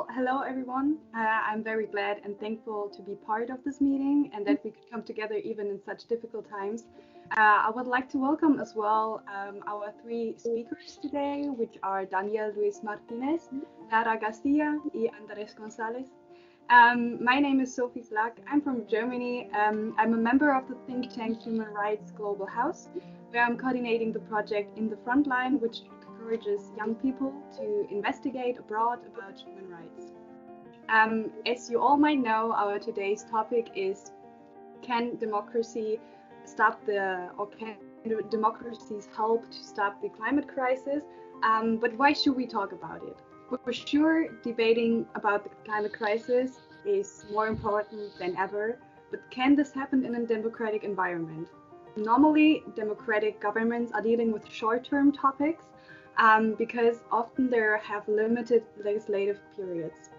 Well, hello everyone. I'm very glad and thankful to be part of this meeting and that we could come together even in such difficult times. I would like to welcome as well our three speakers today, which are Daniel Luis Martinez, Lara Garcia, and Andres Gonzalez. My name is Sophie Flack. I'm from Germany. I'm a member of the think tank Human Rights Global House, where I'm coordinating the project In the Frontline, which encourages young people to investigate abroad about human rights. As you all might know, our today's topic is: can democracy can democracies help to stop the climate crisis? But why should we talk about it? For sure, debating about the climate crisis is more important than ever, but can this happen in a democratic environment? Normally, democratic governments are dealing with short-term topics because often they have limited legislative periods.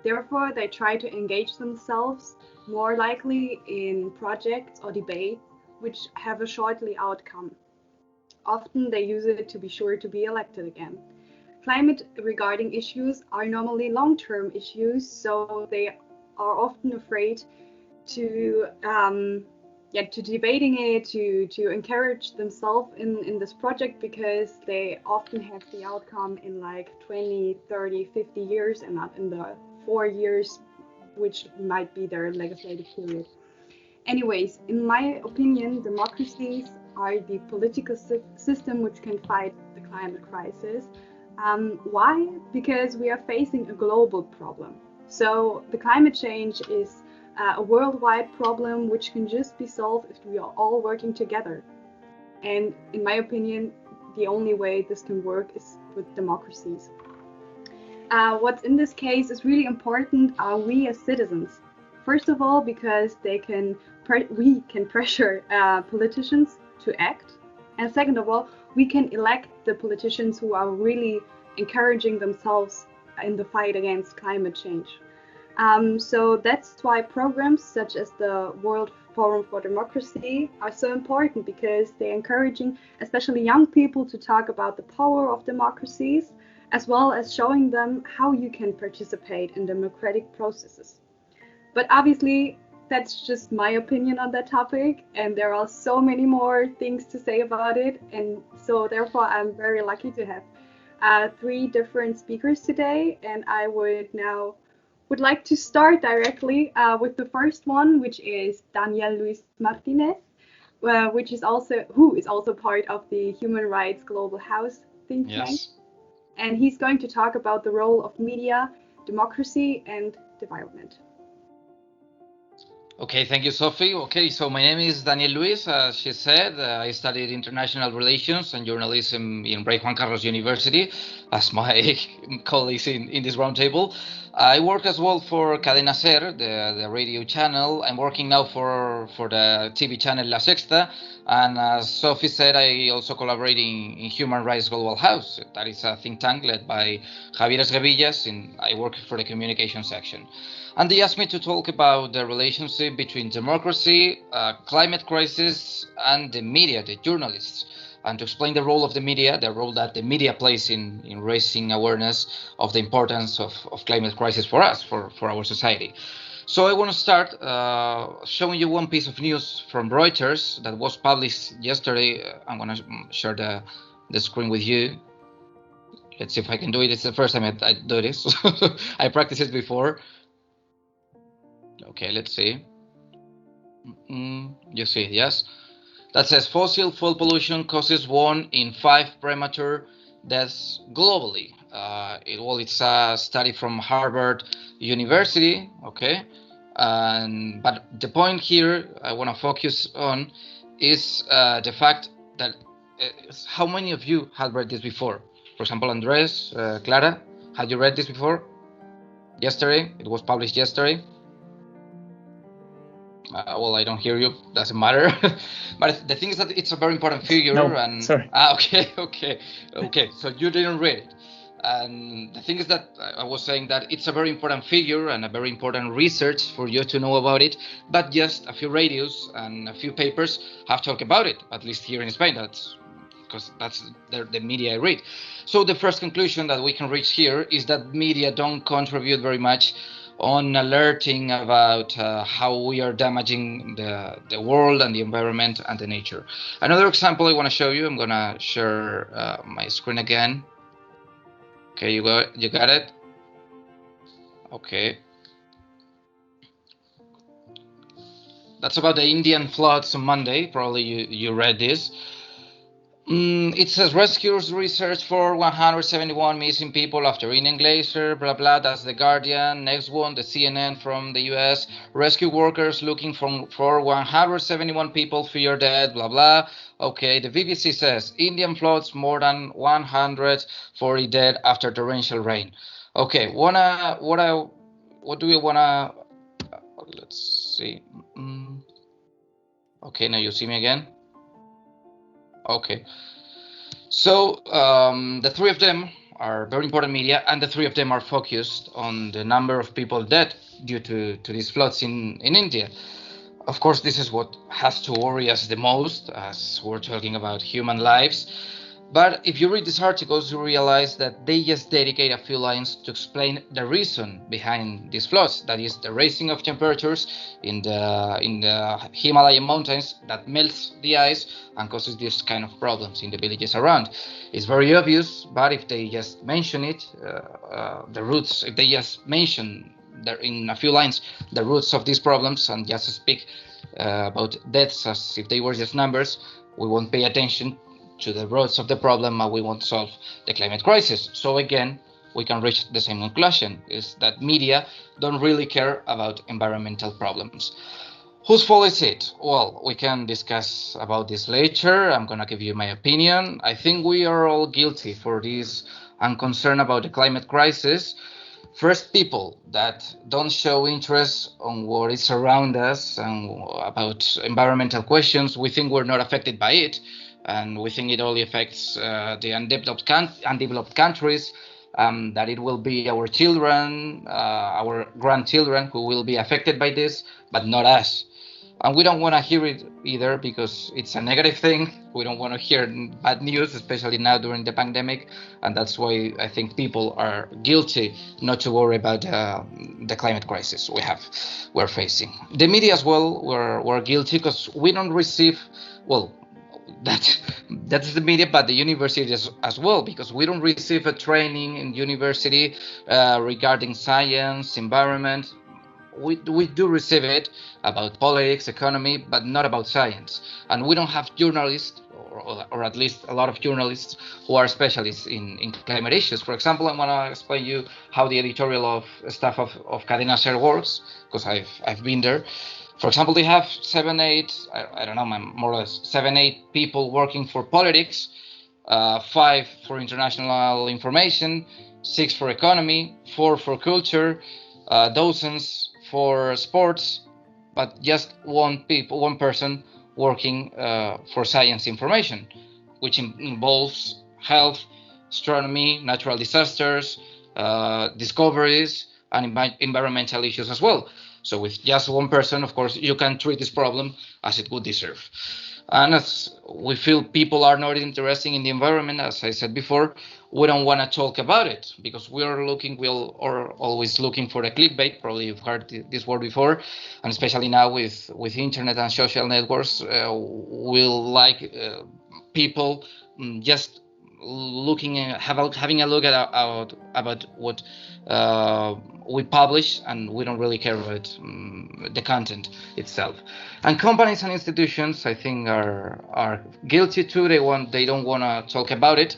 Therefore, they try to engage themselves more likely in projects or debates which have a shortly outcome. Often they use it to be sure to be elected again. Climate regarding issues are normally long-term issues, so they are often afraid to debating it, to encourage themselves in this project, because they often have the outcome in like 20, 30, 50 years and not in the 4 years, which might be their legislative period. Anyways, in my opinion, democracies are the political system which can fight the climate crisis. Why? Because we are facing a global problem. So the climate change is a worldwide problem which can just be solved if we are all working together. And in my opinion, the only way this can work is with democracies. What's in this case is really important are we as citizens. First of all, because we can pressure politicians to act. And second of all, we can elect the politicians who are really encouraging themselves in the fight against climate change. So that's why programs such as the World Forum for Democracy are so important, because they're encouraging especially young people to talk about the power of democracies, as well as showing them how you can participate in democratic processes. But obviously, that's just my opinion on that topic, and there are so many more things to say about it. And so therefore, I'm very lucky to have three different speakers today, and I would like to start directly with the first one, which is Daniel Luis Martinez, who is also part of the Human Rights Global House think tank. And he's going to talk about the role of media, democracy, and development. Okay, thank you, Sophie. Okay, so my name is Daniel Luis. As she said, I studied international relations and journalism in Rey Juan Carlos University, as my colleagues in this roundtable. I work as well for Cadena Ser, the radio channel. I'm working now for the TV channel La Sexta. And as Sophie said, I also collaborate in Human Rights Global House. That is a think tank led by Javier Esguevillas, and I work for the communication section. And they asked me to talk about the relationship between democracy, climate crisis, and the media, the journalists, and to explain the role of the media, the role that the media plays in raising awareness of the importance of climate crisis for us, for our society. So I want to start showing you one piece of news from Reuters that was published yesterday. I'm going to share the screen with you. Let's see if I can do it. It's the first time I do this. I practiced it before. Okay, let's see. You see, yes? That says fossil fuel pollution causes 1 in 5 premature deaths globally. It's a study from Harvard University, okay? But the point here I want to focus on is the fact that how many of you had read this before? For example, Andres, Clara, had you read this before? Yesterday? It was published yesterday. Well, I don't hear you. Doesn't matter. But the thing is that it's a very important figure. No, sorry. Okay. So you didn't read it. And the thing is that I was saying that it's a very important figure and a very important research for you to know about it. But just a few radios and a few papers have talked about it. At least here in Spain, that's because that's the media I read. So the first conclusion that we can reach here is that media don't contribute very much on alerting about how we are damaging the world and the environment and the nature. Another example I want to show you, I'm going to share my screen again. Okay, you got it? Okay. That's about the Indian floods on Monday. Probably you read this. It says rescuers research for 171 missing people after Indian glacier, blah blah. That's the Guardian. Next one, the CNN from the US. Rescue workers looking for 171 people fear dead, blah blah. Okay, the BBC says Indian floods, more than 140 dead after torrential rain. Okay, what do we wanna? Let's see. Okay, now you see me again. Okay, so the three of them are very important media, and the three of them are focused on the number of people dead due to these floods in India. Of course, this is what has to worry us the most, as we're talking about human lives. But if you read these articles, you realize that they just dedicate a few lines to explain the reason behind these floods. That is the rising of temperatures in the Himalayan mountains that melts the ice and causes these kind of problems in the villages around. It's very obvious, but if they just mention it, the roots, if they just mention in a few lines the roots of these problems and just speak about deaths as if they were just numbers, we won't pay attention to the roots of the problem and we won't solve the climate crisis. So again, we can reach the same conclusion, is that media don't really care about environmental problems. Whose fault is it? Well, we can discuss about this later. I'm gonna give you my opinion. I think we are all guilty for this and concerned about the climate crisis. First, people that don't show interest on what is around us and about environmental questions, we think we're not affected by it. And we think it only affects the undeveloped countries, that it will be our children, our grandchildren who will be affected by this, but not us. And we don't want to hear it either because it's a negative thing. We don't want to hear bad news, especially now during the pandemic. And that's why I think people are guilty not to worry about the climate crisis we're facing. The media as well, we're guilty because we don't receive, well, that's the media, but the university as well, because we don't receive a training in university regarding science, environment. We do receive it about politics, economy, but not about science. And we don't have journalists, or at least a lot of journalists who are specialists in climate issues. For example, I want to explain you how the editorial staff of Cadena Ser works, because I've been there. For example, they have 7-8, I don't know, more or less 7-8 people working for politics, 5 for international information, 6 for economy, 4 for culture, dozens for sports, but just one person working for science information, which involves health, astronomy, natural disasters, discoveries, and environmental issues as well. So with just one person, of course, you can treat this problem as it would deserve. And as we feel people are not interested in the environment, as I said before, we don't want to talk about it because we are always looking for a clickbait. Probably you've heard this word before, and especially now with internet and social networks, we'll like people just looking at having a look at about what we publish, and we don't really care about the content itself. And companies and institutions, I think, are guilty too. They don't want to talk about it.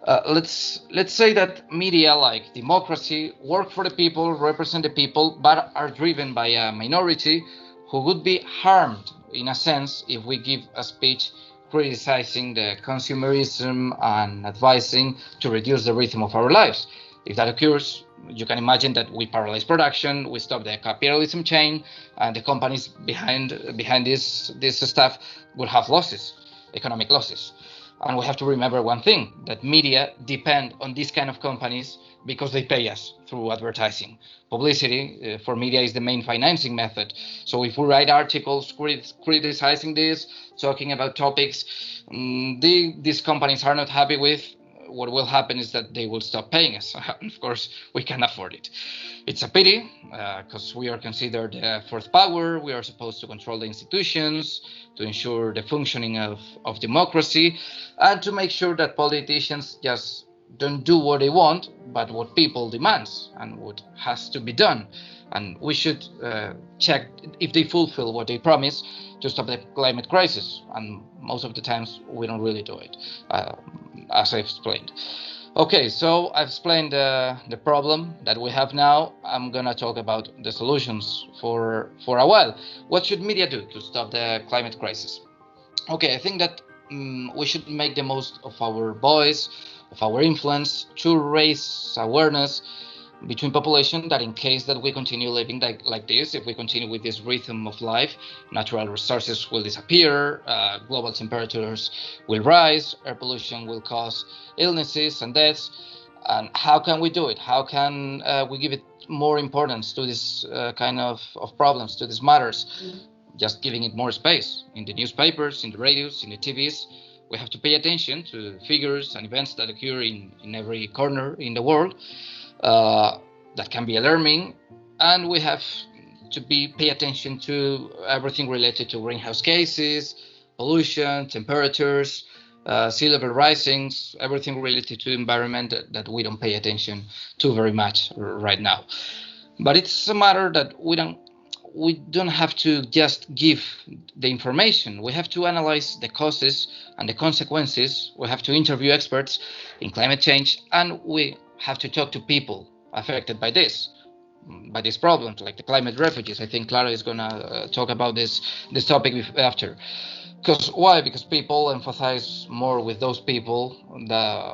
Let's say that media like democracy work for the people, represent the people, but are driven by a minority who would be harmed in a sense if we give a speech criticizing the consumerism and advising to reduce the rhythm of our lives. If that occurs, you can imagine that we paralyze production, we stop the capitalism chain, and the companies behind this stuff will have losses, economic losses. And we have to remember one thing, that media depend on these kind of companies because they pay us through advertising. Publicity for media is the main financing method. So if we write articles criticizing this, talking about topics these companies are not happy with, what will happen is that they will stop paying us. Of course, we can afford it. It's a pity because we are considered the fourth power. We are supposed to control the institutions, to ensure the functioning of democracy, and to make sure that politicians just don't do what they want, but what people demands and what has to be done. And we should check if they fulfill what they promise to stop the climate crisis. And most of the times we don't really do it, as I've explained. Okay, so I've explained the problem that we have now. I'm gonna talk about the solutions for a while. What should media do to stop the climate crisis? Okay, I think that we should make the most of our voice, of our influence, to raise awareness between population that in case that we continue living like this, if we continue with this rhythm of life, natural resources will disappear, global temperatures will rise, air pollution will cause illnesses and deaths. And how can we do it? How can we give it more importance to this kind of problems, to these matters? Just giving it more space in the newspapers, in the radios, in the TVs. We have to pay attention to figures and events that occur in every corner in the world. That can be alarming, and we have to pay attention to everything related to greenhouse gases, pollution, temperatures, sea level risings, everything related to environment that we don't pay attention to very much right now. But it's a matter that we don't have to just give the information. We have to analyze the causes and the consequences. We have to interview experts in climate change, and we have to talk to people affected by these problems, like the climate refugees. I think Clara is gonna talk about this topic after. Why? Because people empathize more with those people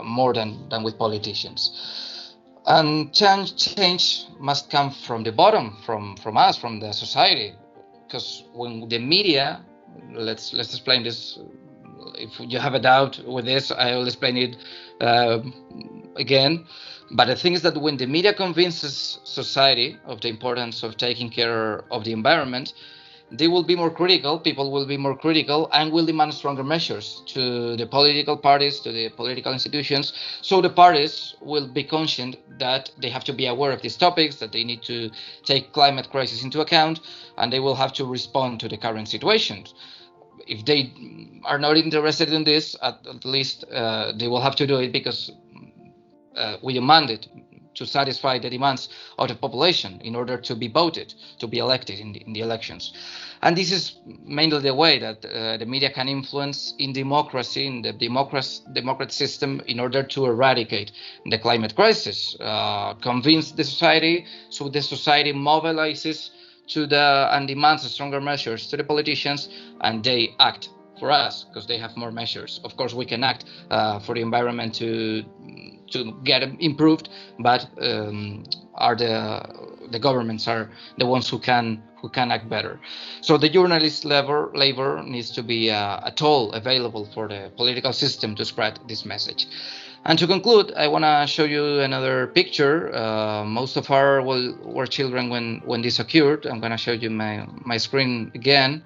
more than with politicians. And change must come from the bottom, from us, from the society. Because when the media, let's explain this. If you have a doubt with this, I will explain it again. But the thing is that when the media convinces society of the importance of taking care of the environment, they will be more critical, people will be more critical, and will demand stronger measures to the political parties, to the political institutions. So the parties will be conscious that they have to be aware of these topics, that they need to take climate crisis into account, and they will have to respond to the current situations. If they are not interested in this, at least they will have to do it because we demand it to satisfy the demands of the population in order to be voted, to be elected in the elections. And this is mainly the way that the media can influence in democracy, in the democratic system, in order to eradicate the climate crisis, convince the society, so the society mobilizes and demands stronger measures to the politicians, and they act for us because they have more measures. Of course, we can act for the environment to get improved, but the governments are the ones who can act better. So the journalist labor needs to be a tool available for the political system to spread this message. And to conclude, I want to show you another picture. Most of our were children when this occurred. I'm going to show you my screen again.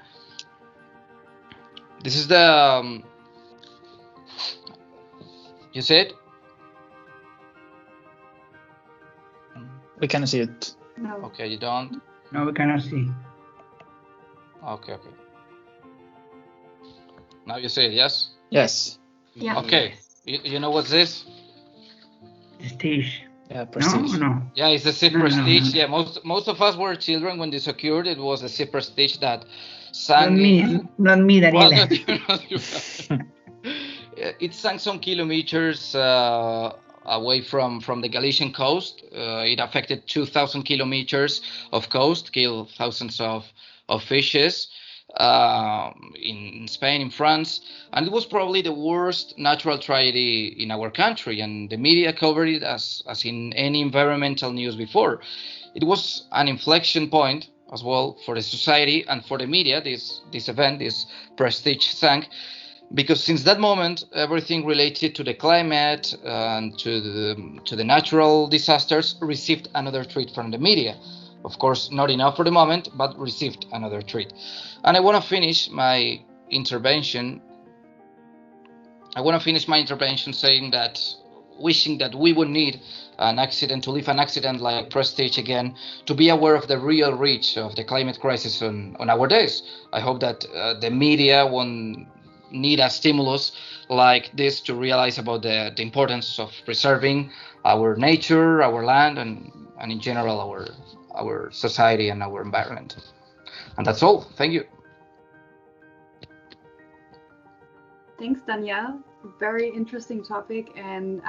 This is the you see it? We cannot see it. No. Okay, you don't? No, we cannot see. Okay. Now you see it, yes? Yes. Yeah. Okay. You know what's this? Prestige. Yeah, Prestige. No. Yeah, it's the SIP Prestige. No. Yeah, most of us were children when this occurred. It was the SIP Prestige that Not sank. me, Daniela. Well, not you. It sank some kilometers away from the Galician coast. It affected 2,000 kilometers of coast, killed thousands of fishes in Spain, in France, and it was probably the worst natural tragedy in our country, and the media covered it as in any environmental news before. It was an inflection point as well for the society and for the media. This event, this Prestige sank, because since that moment, everything related to the climate and to the natural disasters received another treat from the media. Of course, not enough for the moment, but received another treat. And I want to finish my intervention saying that, wishing that we would need an accident to live an accident like Prestige again to be aware of the real reach of the climate crisis on our days. I hope that the media won't need a stimulus like this to realize about the importance of preserving our nature, our land, and in general our society and our environment. And that's all. Thank you. Thanks, Danielle. Very interesting topic, and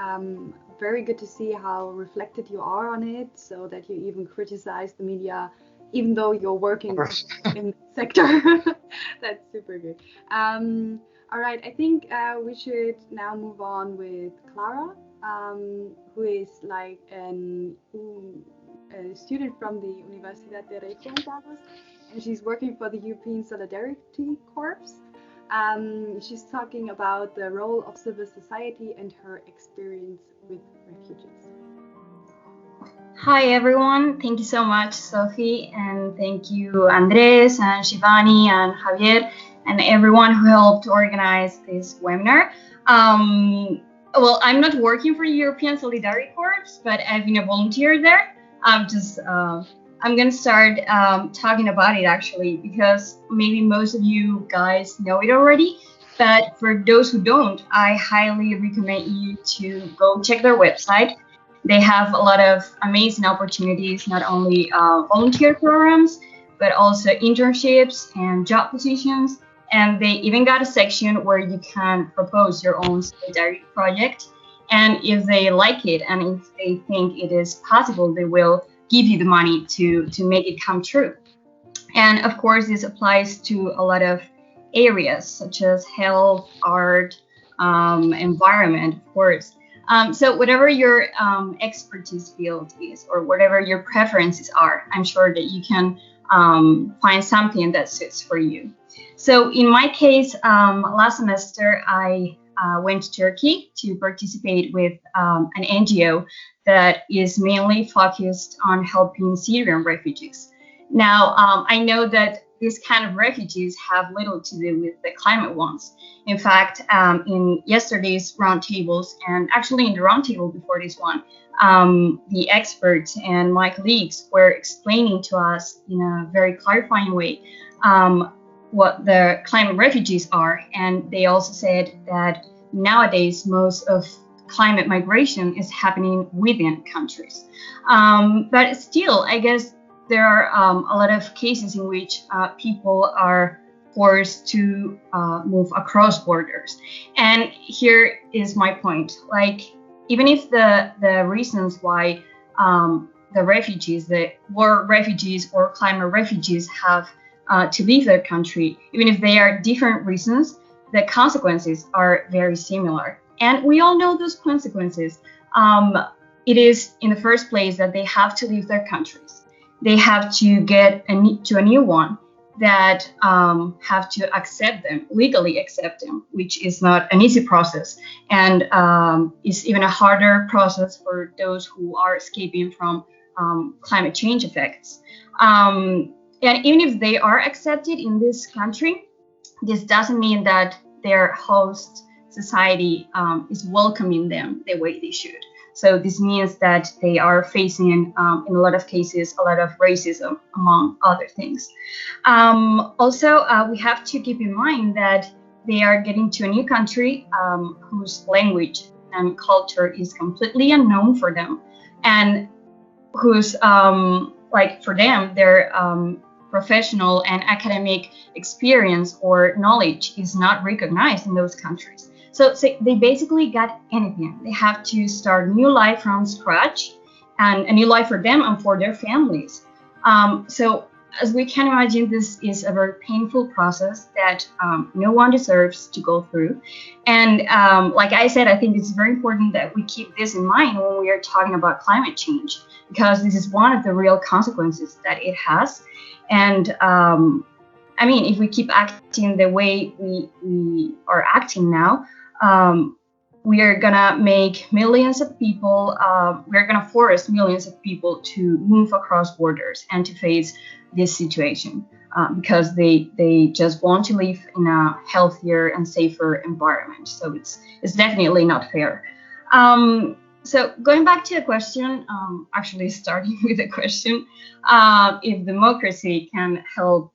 very good to see how reflected you are on it, so that you even criticize the media, even though you're working in the sector. That's super good. All right, I think we should now move on with Clara, who is like a student from the Universidad de Reykjavik, and she's working for the European Solidarity Corps. She's talking about the role of civil society and her experience with refugees. Hi everyone, thank you so much, Sophie, and thank you Andres and Shivani and Javier and everyone who helped organize this webinar. Well, I'm not working for European Solidarity Corps, but I've been a volunteer there. I'm going to start talking about it actually, because maybe most of you guys know it already, but for those who don't, I highly recommend you to go check their website. They have a lot of amazing opportunities, not only volunteer programs, but also internships and job positions. And they even got a section where you can propose your own solidarity project. And if they like it and if they think it is possible, they will give you the money to make it come true. And of course, this applies to a lot of areas such as health, art, environment, of course. So whatever your expertise field is, or whatever your preferences are, I'm sure that you can find something that suits for you. So in my case, last semester, I went to Turkey to participate with an NGO that is mainly focused on helping Syrian refugees. Now, I know that these kind of refugees have little to do with the climate ones. In fact, in yesterday's roundtables, and actually in the roundtable before this one, the experts and my colleagues were explaining to us in a very clarifying way what the climate refugees are. And they also said that nowadays, most of climate migration is happening within countries. But still, I guess there are a lot of cases in which people are forced to move across borders. And here is my point. Like, even if the reasons why the refugees, the war refugees or climate refugees have to leave their country, even if they are different reasons, the consequences are very similar. And we all know those consequences. It is in the first place that they have to leave their countries. They have to get to a new one that have to accept them, legally accept them, which is not an easy process, and is even a harder process for those who are escaping from climate change effects. And even if they are accepted in this country, this doesn't mean that their host society is welcoming them the way they should. So this means that they are facing, in a lot of cases, a lot of racism, among other things. Also, we have to keep in mind that they are getting to a new country whose language and culture is completely unknown for them, and whose, like for them, their professional and academic experience or knowledge is not recognized in those countries. So they basically got anything. They have to start a new life from scratch, and a new life for them and for their families. So as we can imagine, this is a very painful process that no one deserves to go through. And like I said, I think it's very important that we keep this in mind when we are talking about climate change, because this is one of the real consequences that it has. And I mean, if we keep acting the way we are acting now, we are gonna make millions of people, we're gonna force millions of people to move across borders and to face this situation because they just want to live in a healthier and safer environment. So it's definitely not fair. So going back to the question, actually starting with the question, if democracy can help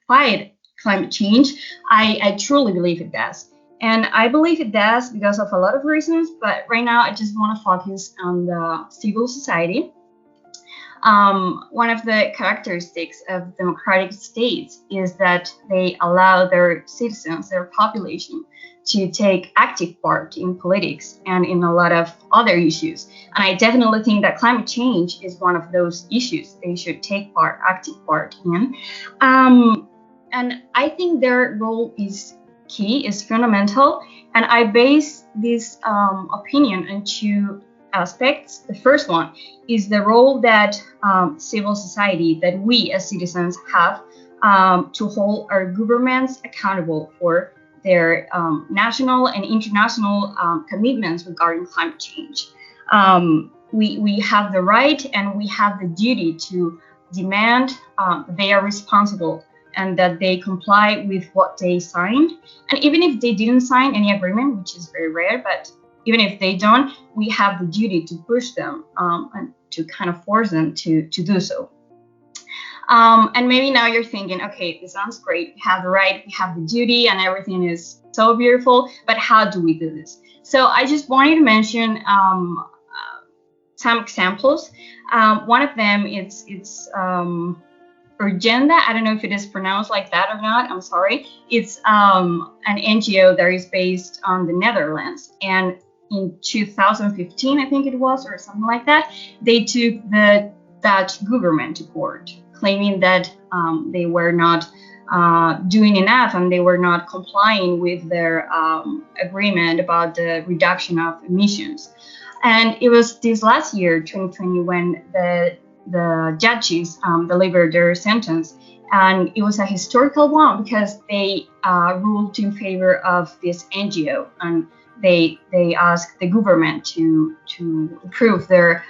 fight climate change, I truly believe it does. And I believe it does because of a lot of reasons, but right now I just want to focus on the civil society. One of the characteristics of democratic states is that they allow their citizens, their population, to take active part in politics and in a lot of other issues. And I definitely think that climate change is one of those issues they should take active part in. And I think their role is key, is fundamental. And I base this opinion on two aspects. The first one is the role that civil society, that we as citizens have to hold our governments accountable for their national and international commitments regarding climate change. We have the right and we have the duty to demand they are responsible and that they comply with what they signed. And even if they didn't sign any agreement, which is very rare, but even if they don't, we have the duty to push them and to kind of force them to do so. And maybe now you're thinking, okay, this sounds great. We have the right, we have the duty, and everything is so beautiful, but how do we do this? So I just wanted to mention some examples. One of them is Urgenda. I don't know if it is pronounced like that or not. I'm sorry. It's an NGO that is based on the Netherlands. And in 2015, I think it was, or something like that, they took the Dutch government to court, claiming that they were not doing enough and they were not complying with their agreement about the reduction of emissions. And it was this last year, 2020, when the judges delivered their sentence, and it was a historical one because they ruled in favor of this NGO, and they asked the government to improve their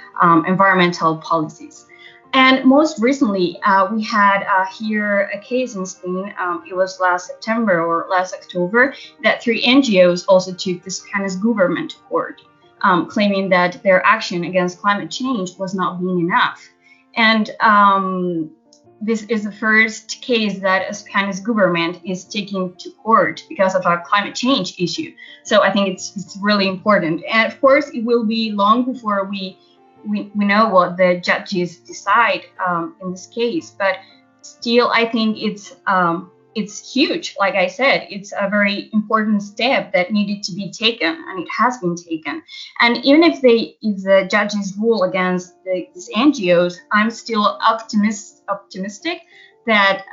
environmental policies. And most recently, we had here a case in Spain. It was last September or last October that 3 NGOs also took the Spanish government to court, claiming that their action against climate change was not being enough. And this is the first case that a Spanish government is taking to court because of a climate change issue. So I think it's really important. And of course, it will be long before we know what the judges decide in this case. But still, I think it's huge. Like I said, it's a very important step that needed to be taken, and it has been taken. And even if the judges rule against these NGOs, I'm still optimistic that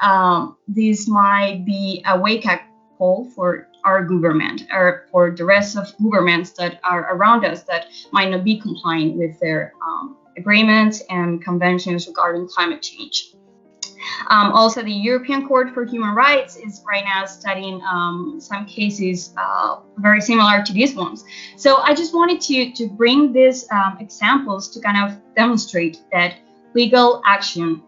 this might be a wake-up call for our government or for the rest of governments that are around us that might not be complying with their agreements and conventions regarding climate change. Also, the European Court for Human Rights is right now studying some cases very similar to these ones. So I just wanted to bring these examples to kind of demonstrate that legal action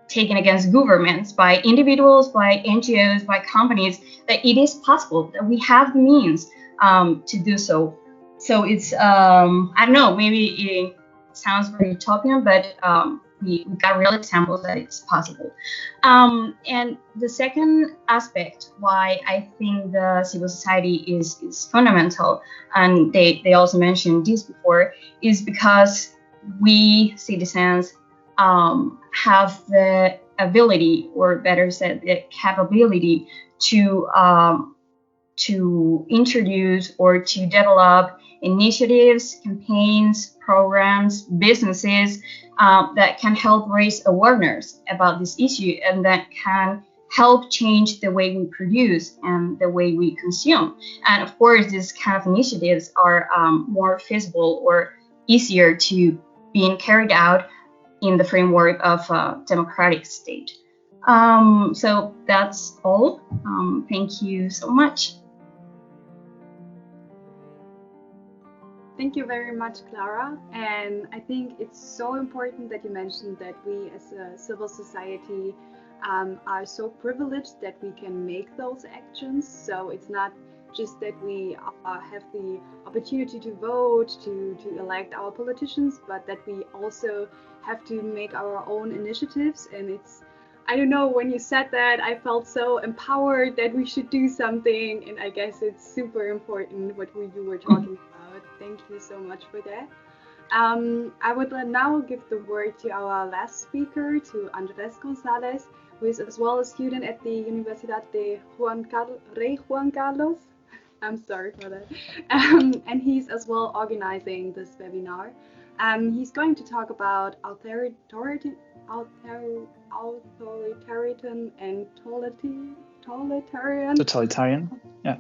taken against governments by individuals, by NGOs, by companies, that it is possible, that we have the means to do so. So it's, I don't know, maybe it sounds very utopian, but we got real examples that it's possible. And the second aspect why I think the civil society is fundamental, and they also mentioned this before, is because we citizens have the ability, or better said, the capability to introduce or to develop initiatives, campaigns, programs, businesses that can help raise awareness about this issue and that can help change the way we produce and the way we consume. And of course, these kind of initiatives are more feasible or easier to being carried out in the framework of a democratic state. So that's all. Thank you so much. Thank you very much, Clara. And I think it's so important that you mentioned that we as a civil society are so privileged that we can make those actions. So it's not just that we have the opportunity to vote, to elect our politicians, but that we also have to make our own initiatives. And it's, I don't know, when you said that, I felt so empowered that we should do something. And I guess it's super important what you were talking about. Thank you so much for that. I would now give the word to our last speaker, to Andres Gonzalez, who is as well a student at the Universidad de Rey Juan Carlos. I'm sorry for that. And he's as well organizing this webinar. He's going to talk about authoritarian and Totalitarian. Yeah.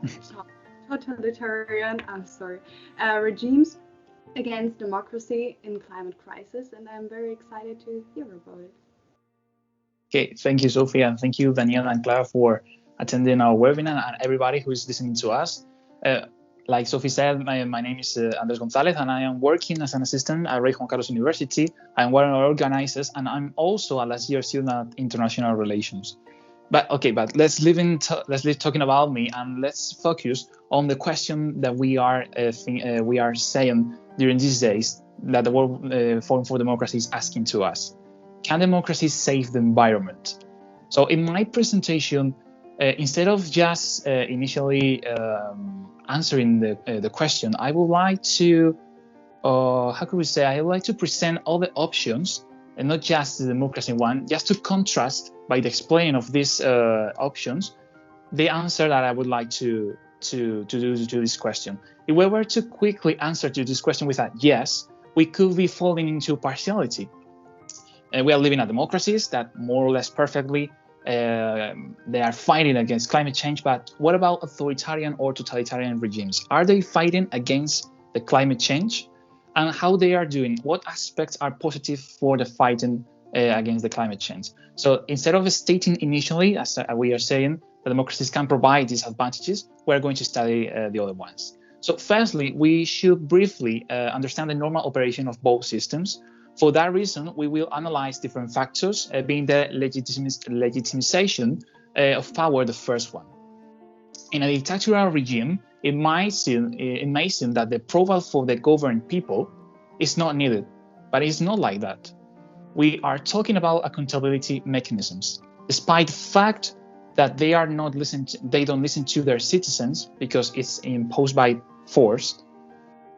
Totalitarian, I'm sorry, regimes against democracy in climate crisis, and I'm very excited to hear about it. Okay, thank you, Sophia, and thank you, Daniela and Clara, for attending our webinar, and everybody who is listening to us. Like Sophie said, my name is Andres Gonzalez, and I am working as an assistant at Rey Juan Carlos University. I'm one of our organizers, and I'm also a last year student at International Relations. But let's leave talking about me, and let's focus on the question that we are saying during these days that the World Forum for Democracy is asking to us. Can democracy save the environment? So in my presentation, instead of just initially answering the question, I would like to, I would like to present all the options, and not just the democracy one, just to contrast by the explaining of these options, the answer that I would like to do to this question. If we were to quickly answer to this question with a yes, we could be falling into partiality. We are living in democracies that more or less perfectly they are fighting against climate change, but what about authoritarian or totalitarian regimes? Are they fighting against the climate change? And how they are doing? What aspects are positive for the fighting against the climate change? So instead of stating initially, as we are saying, that democracies can provide these advantages, we're going to study the other ones. So firstly, we should briefly understand the normal operation of both systems. For that reason, we will analyze different factors, being the legitimization of power, the first one. In a dictatorial regime, it may seem that the approval for the governed people is not needed, but it's not like that. We are talking about accountability mechanisms. Despite the fact that they don't listen to their citizens because it's imposed by force,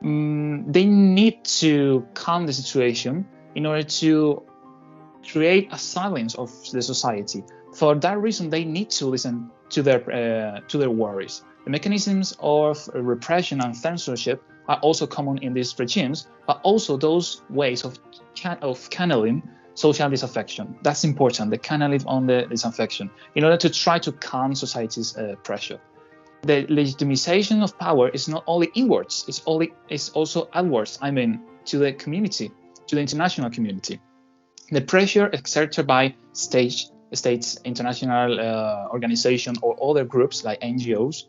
they need to calm the situation in order to create a silence of the society. For that reason, they need to listen to their worries. The mechanisms of repression and censorship are also common in these regimes, but also those ways of channeling social disaffection. That's important, the channeling on the disaffection, in order to try to calm society's pressure. The legitimization of power is not only inwards, it's also outwards, to the community, to the international community. The pressure exerted by states, international organizations, or other groups like NGOs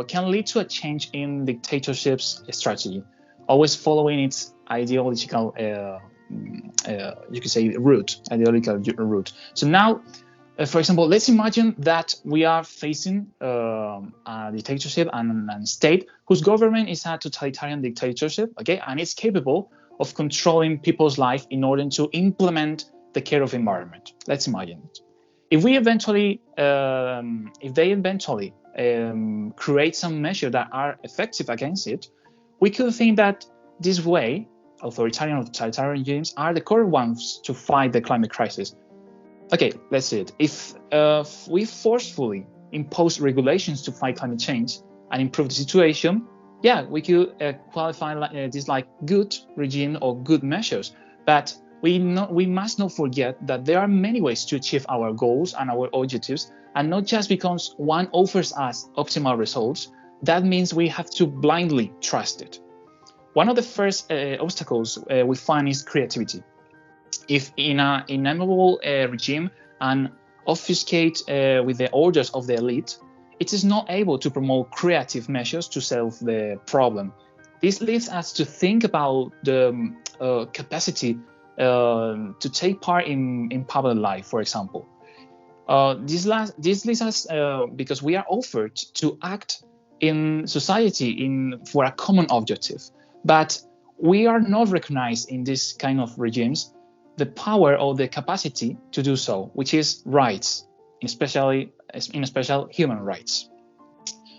can lead to a change in dictatorship's strategy, always following its ideological, you could say, ideological route. So now, for example, let's imagine that we are facing a dictatorship and a state whose government is a totalitarian dictatorship, okay, and it's capable of controlling people's life in order to implement the care of environment. Let's imagine it. If they eventually create some measures that are effective against it, we could think that this way, authoritarian or totalitarian regimes are the correct ones to fight the climate crisis. Okay, let's see it. If we forcefully impose regulations to fight climate change and improve the situation, yeah, we could qualify this like good regime or good measures. But we must not forget that there are many ways to achieve our goals and our objectives, and not just because one offers us optimal results, that means we have to blindly trust it. One of the first obstacles we find is creativity. If in an inevitable regime, an obfuscate with the orders of the elite, it is not able to promote creative measures to solve the problem. This leads us to think about the capacity to take part in public life, for example. This leads us because we are offered to act in society for a common objective, but we are not recognized in this kind of regimes the power or the capacity to do so, which is rights, especially human rights.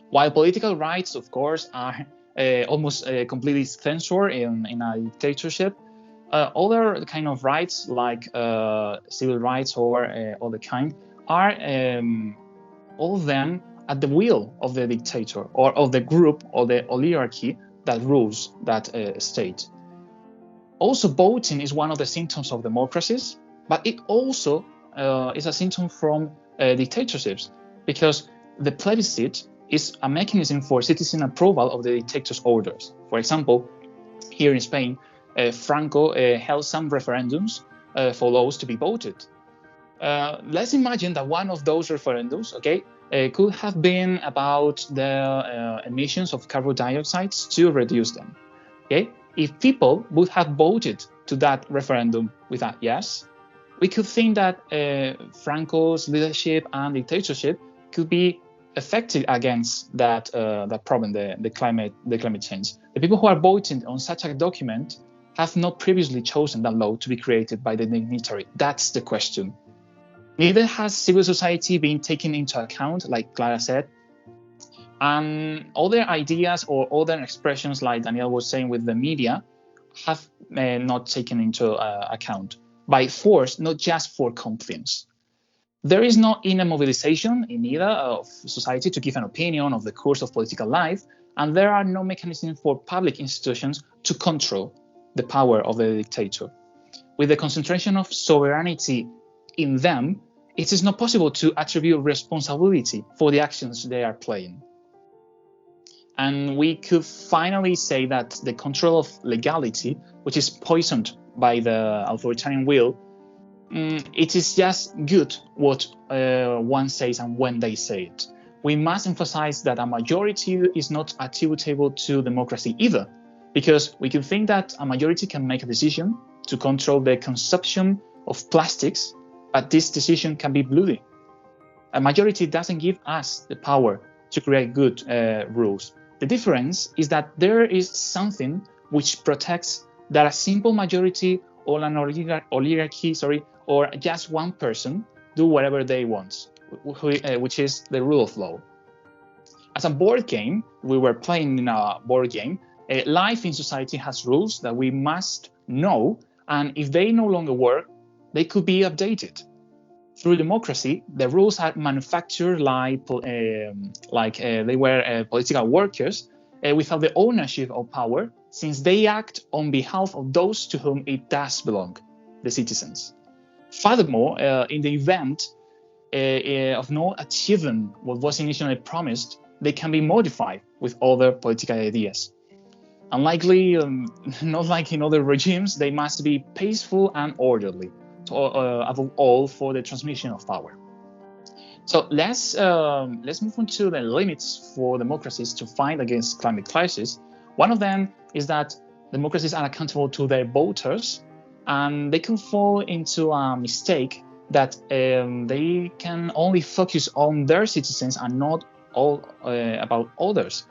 While political rights, of course, are almost completely censored in a dictatorship, other kind of rights like civil rights or other kind are all of them at the will of the dictator or of the group or the oligarchy that rules that state. Also, voting is one of the symptoms of democracies, but it also is a symptom from dictatorships, because the plebiscite is a mechanism for citizen approval of the dictator's orders. For example, here in Spain, Franco held some referendums for laws to be voted. Let's imagine that one of those referendums, could have been about the emissions of carbon dioxide to reduce them. If people would have voted to that referendum with a yes, we could think that Franco's leadership and dictatorship could be effective against that problem, the climate change. The people who are voting on such a document have not previously chosen that law to be created by the dignitary. That's the question. Neither has civil society been taken into account, like Clara said, and other ideas or other expressions, like Daniel was saying with the media, have not taken into account by force, not just for compliance. There is no inner mobilization in either of society to give an opinion of the course of political life, and there are no mechanisms for public institutions to control the power of the dictator. With the concentration of sovereignty in them, it is not possible to attribute responsibility for the actions they are playing. And we could finally say that the control of legality, which is poisoned by the authoritarian will, it is just good what one says and when they say it. We must emphasize that a majority is not attributable to democracy either, because we can think that a majority can make a decision to control the consumption of plastics, but this decision can be bloody. A majority doesn't give us the power to create good rules. The difference is that there is something which protects that a simple majority or an oligarchy, or just one person do whatever they want, which is the rule of law. As a board game, we were playing in a board game, life in society has rules that we must know, and if they no longer work, they could be updated. Through democracy, the rules are manufactured like they were political workers without the ownership of power, since they act on behalf of those to whom it does belong, the citizens. Furthermore, in the event of no achieving what was initially promised, they can be modified with other political ideas. Unlikely, not like in other regimes, they must be peaceful and orderly, above all for the transmission of power. So let's move on to the limits for democracies to fight against climate crisis. One of them is that democracies are accountable to their voters, and they can fall into a mistake that they can only focus on their citizens and not all about others.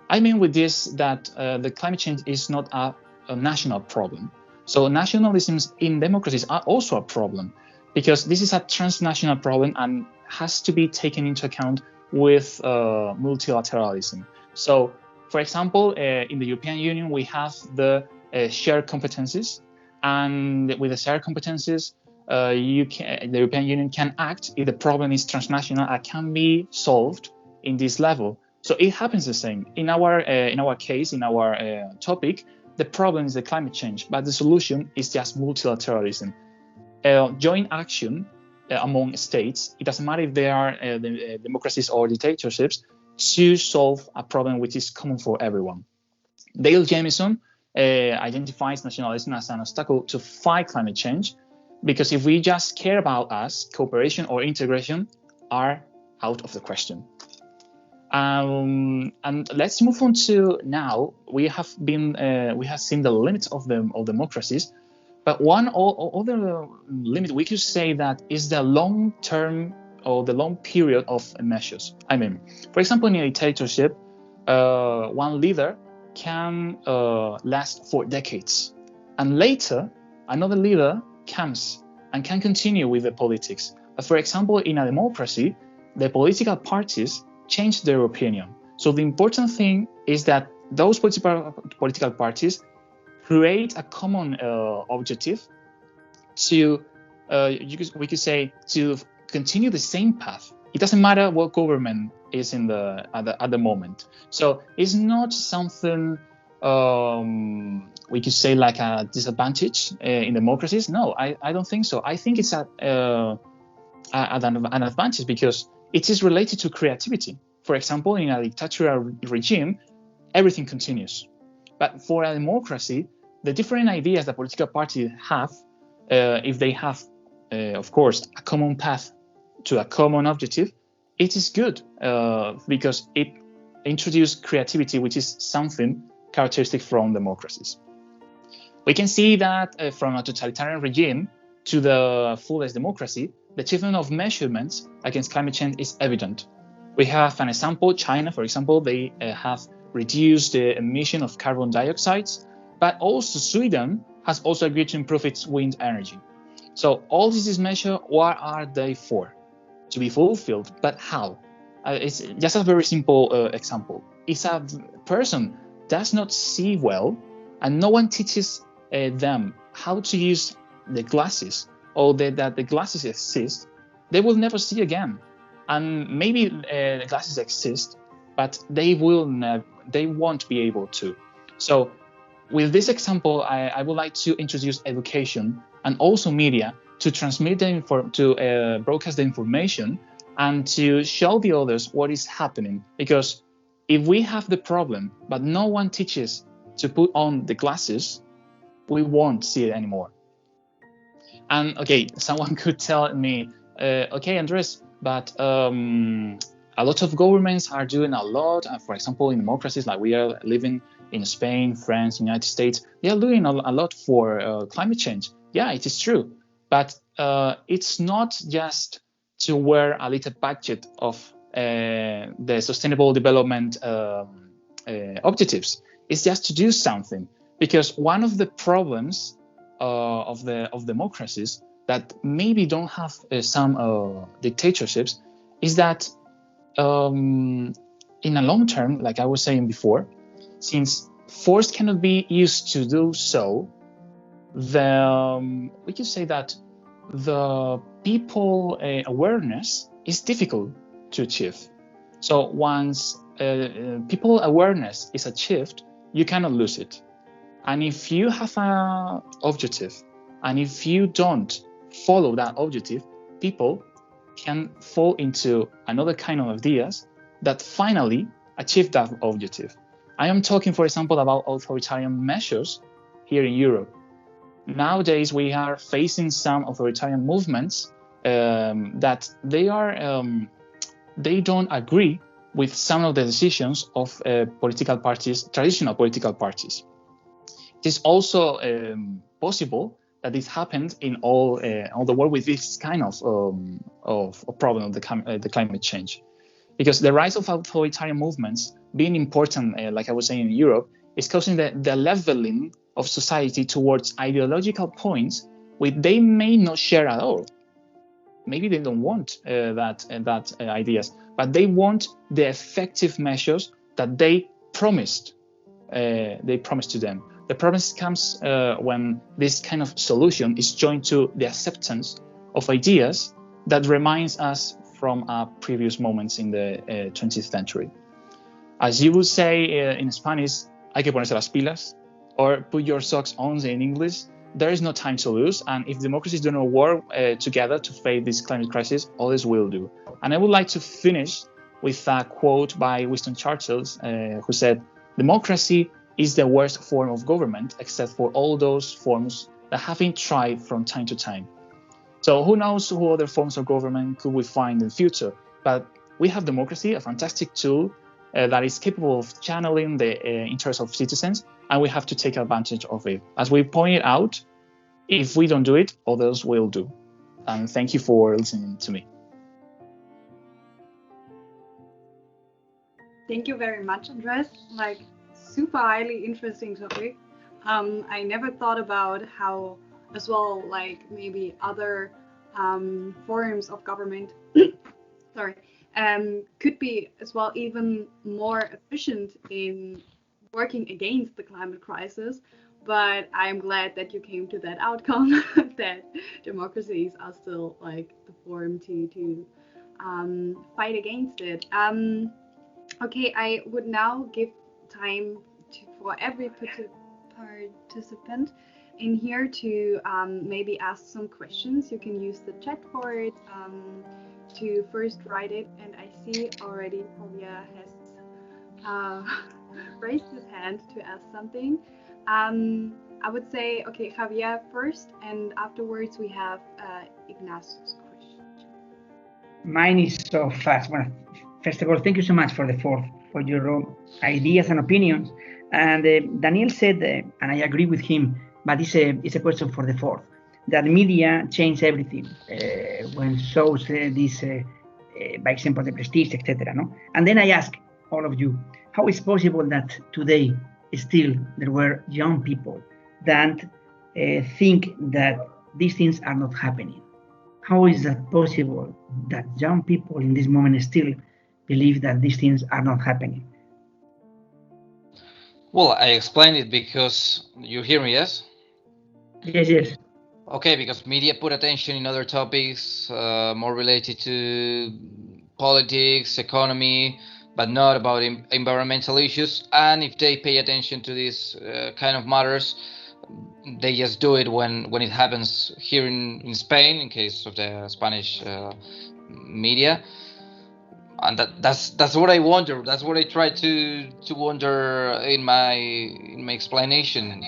I mean with this that the climate change is not a national problem. So nationalisms in democracies are also a problem, because this is a transnational problem and has to be taken into account with multilateralism. So, for example, in the European Union, we have the shared competencies, and with the shared competencies, the European Union can act if the problem is transnational and can be solved in this level. So it happens the same. In our case, in our topic, the problem is the climate change, but the solution is just multilateralism. Joint action among states, it doesn't matter if they are democracies or dictatorships, to solve a problem which is common for everyone. Dale Jamieson identifies nationalism as an obstacle to fight climate change, because if we just care about us, cooperation or integration are out of the question. And let's move on to now. We have seen the limits of democracies, but one other limit we could say that is the long term or the long period of measures. I mean, for example, in a dictatorship, one leader can last for decades, and later another leader comes and can continue with the politics. For example, in a democracy, the political parties change their opinion. So the important thing is that those political parties create a common objective to, we could say, to continue the same path. It doesn't matter what government is at the moment. So it's not something we could say like a disadvantage in democracies. No, I don't think so. I think it's an advantage because it is related to creativity. For example, in a dictatorial regime, everything continues. But for a democracy, the different ideas that political parties have, if they have, of course, a common path to a common objective, it is good because it introduces creativity, which is something characteristic from democracies. We can see that from a totalitarian regime to the fullest democracy, the achievement of measurements against climate change is evident. We have an example, China, for example, they have reduced the emission of carbon dioxide, but also Sweden has also agreed to improve its wind energy. So all this is measured, what are they for? To be fulfilled, but how? It's just a very simple example. If a person does not see well, and no one teaches them how to use the glasses, or that the glasses exist, they will never see again. And maybe the glasses exist, but they won't be able to. So with this example, I would like to introduce education and also media to transmit to broadcast the information and to show the others what is happening. Because if we have the problem, but no one teaches to put on the glasses, we won't see it anymore. And okay, someone could tell me, okay, Andres, but a lot of governments are doing a lot. For example, in democracies like we are living in Spain, France, United States, they are doing a lot for climate change. Yeah, it is true. But it's not just to wear a little budget of the sustainable development objectives. It's just to do something. Because one of the problems of democracies that maybe don't have some dictatorships is that in a long term, like I was saying before, since force cannot be used to do so, we could say that the people awareness is difficult to achieve. So once people awareness is achieved, you cannot lose it. And if you have an objective, and if you don't follow that objective, people can fall into another kind of ideas that finally achieve that objective. I am talking, for example, about authoritarian measures here in Europe. Nowadays, we are facing some authoritarian movements that they don't agree with some of the decisions of political parties, traditional political parties. It is also possible that this happened in all the world with this kind of problem of the climate change, because the rise of authoritarian movements being important, like I was saying in Europe, is causing the leveling of society towards ideological points which they may not share at all. Maybe they don't want that ideas, but they want the effective measures that they promised to them. The problem comes when this kind of solution is joined to the acceptance of ideas that reminds us from previous moments in the 20th century. As you would say in Spanish, hay que ponerse las pilas, or put your socks on in English. There is no time to lose, and if democracies do not work together to face this climate crisis, others will do. And I would like to finish with a quote by Winston Churchill, who said, "Democracy is the worst form of government, except for all those forms that have been tried from time to time. So who knows who other forms of government could we find in the future? But we have democracy, a fantastic tool that is capable of channeling the interests of citizens, and we have to take advantage of it. As we pointed out, if we don't do it, others will do. And thank you for listening to me. Thank you very much, Andres. Like, super highly interesting topic. I never thought about how, as well, like maybe other forms of government, sorry, could be as well even more efficient in working against the climate crisis. But I'm glad that you came to that outcome, that democracies are still like the form to fight against it. Okay, I would now give time for every participant in here to maybe ask some questions. You can use the chat for it to first write it. And I see already Javier has raised his hand to ask something. I would say, okay, Javier first, and afterwards we have Ignacio's question. Mine is so fast. Well, first of all, thank you so much for your ideas and opinions. And Daniel said, and I agree with him, but it's a question for the fourth, that media change everything when shows this, by example, the Prestige, etc. No? And then I ask all of you, how is possible that today still there were young people that think that these things are not happening? How is that possible that young people in this moment still believe that these things are not happening? Well, I explained it because you hear me, yes? Yes. Okay, because media put attention in other topics more related to politics, economy, but not about environmental issues. And if they pay attention to these kind of matters, they just do it when it happens here in Spain, in case of the Spanish media. And that's what I wonder. That's what I try to wonder in my explanation.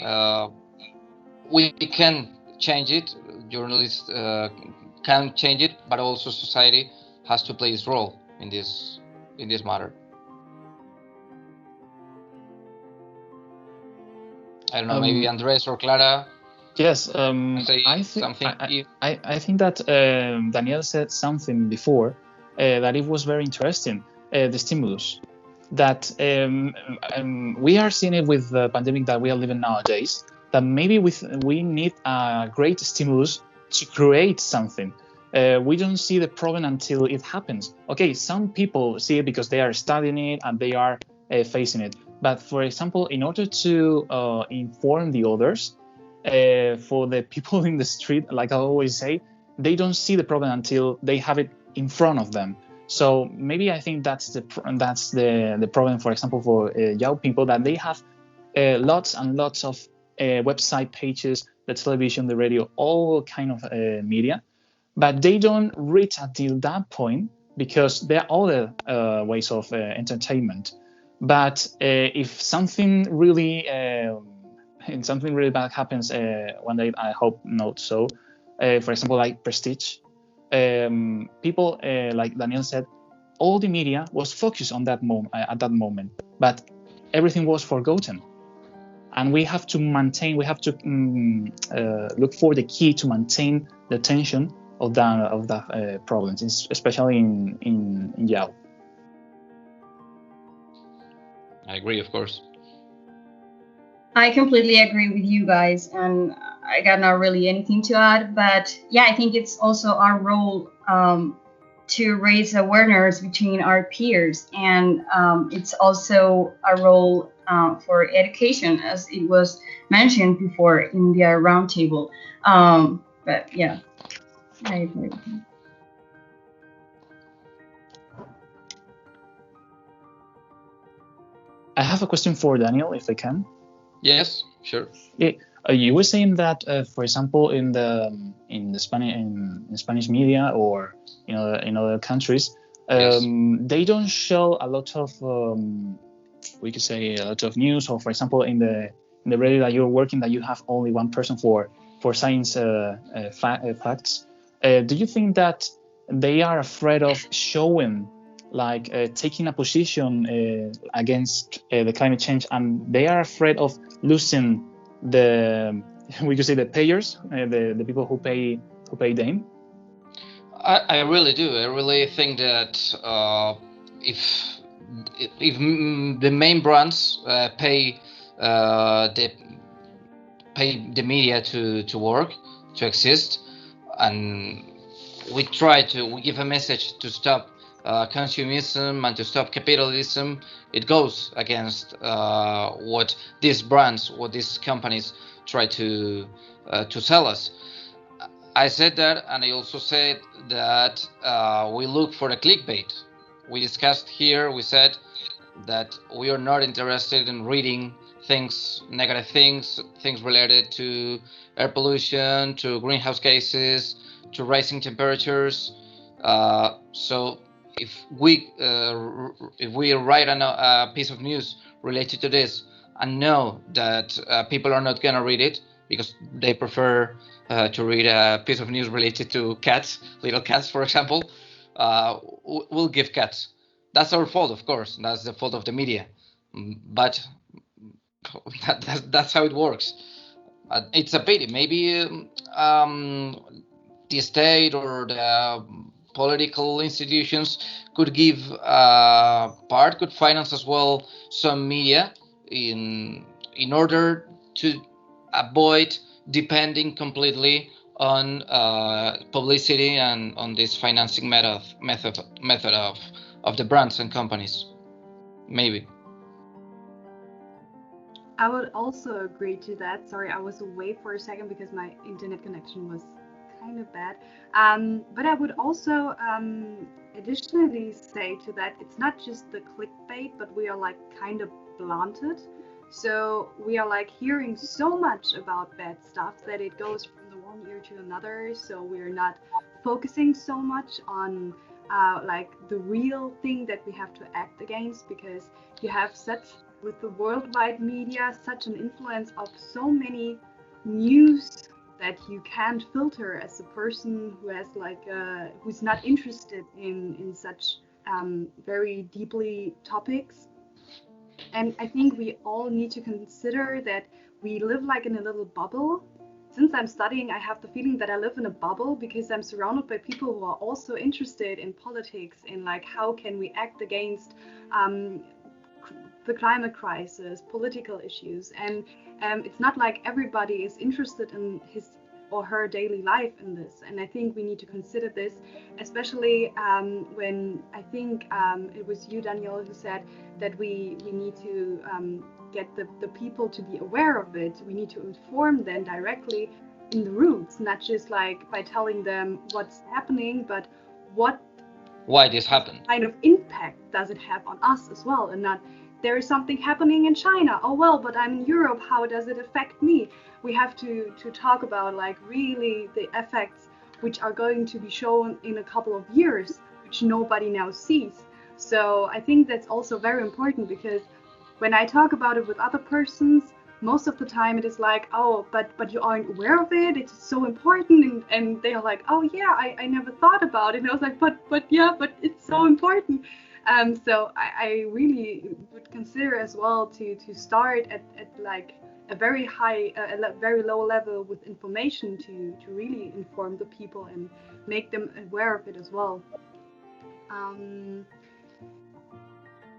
We can change it. Journalists can change it, but also society has to play its role in this matter. I don't know, maybe Andres or Clara. Yes, I think that Daniel said something before that it was very interesting. The stimulus that we are seeing it with the pandemic that we are living nowadays. That maybe we need a great stimulus to create something. We don't see the problem until it happens. Okay, some people see it because they are studying it and they are facing it. But for example, in order to inform the others, for the people in the street, like I always say, they don't see the problem until they have it in front of them. So maybe I think that's the problem, for example, for young people, that they have lots and lots of website pages, the television, the radio, all kind of media, but they don't reach until that point because there are other ways of entertainment. But if something really bad happens one day, I hope not so. For example, like Prestige, people like Daniel said, all the media was focused on that at that moment, but everything was forgotten. And we have to look for the key to maintain the attention of that problems, especially in Yao. I agree, of course. I completely agree with you guys, and I got not really anything to add, but yeah, I think it's also our role to raise awareness between our peers, and it's also a role for education, as it was mentioned before in the roundtable. But yeah, I agree. I have a question for Daniel, if I can. Yes, sure. You were saying that, for example, in the Spanish media or in other countries, yes, they don't show a lot of we could say a lot of news. Or for example, in the radio that you're working, that you have only one person for science facts. Do you think that they are afraid of showing, like taking a position against the climate change, and they are afraid of losing the, we could say, the payers, the people who pay them? I really do. I really think that if the main brands pay the media to work, to exist, and we give a message to stop consumerism and to stop capitalism, it goes against what these brands, what these companies try to sell us. I said that, and I also said that we look for the clickbait. We discussed here, we said that we are not interested in reading negative things related to air pollution, to greenhouse gases, to rising temperatures. So if we write a piece of news related to this and know that people are not going to read it because they prefer to read a piece of news related to cats, little cats, for example, we'll give cats. That's our fault, of course. That's the fault of the media. But that's how it works. It's a pity. Maybe the state or the political institutions could give could finance as well some media in order to avoid depending completely on publicity and on this financing method of the brands and companies. Maybe. I would also agree to that. Sorry, I was away for a second because my internet connection was kind of bad. But I would also additionally say to that, it's not just the clickbait, but we are like kind of blunted. So we are like hearing so much about bad stuff that it goes from the one ear to another. So we're not focusing so much on like the real thing that we have to act against, because you have such, with the worldwide media, such an influence of so many news that you can't filter as a person who has like who's not interested in such very deeply topics. And I think we all need to consider that we live like in a little bubble. Since I'm studying, I have the feeling that I live in a bubble because I'm surrounded by people who are also interested in politics, in like how can we act against the climate crisis, political issues. And it's not like everybody is interested in his or her daily life in this. And I think we need to consider this, especially when I think it was you, Daniel, who said that we need to get the people to be aware of it. We need to inform them directly in the roots, not just like by telling them what's happening, but why this happened, kind of impact does it have on us as well, and not there is something happening in China. Oh well, but I'm in Europe. How does it affect me? We have to talk about like really the effects which are going to be shown in a couple of years, which nobody now sees. So I think that's also very important, because when I talk about it with other persons, most of the time it is like, oh, but you aren't aware of it. It's so important, and they are like, oh yeah, I never thought about it. And I was like, but it's so important. So I really would consider as well to start at like a very high, a very low level with information to really inform the people and make them aware of it as well.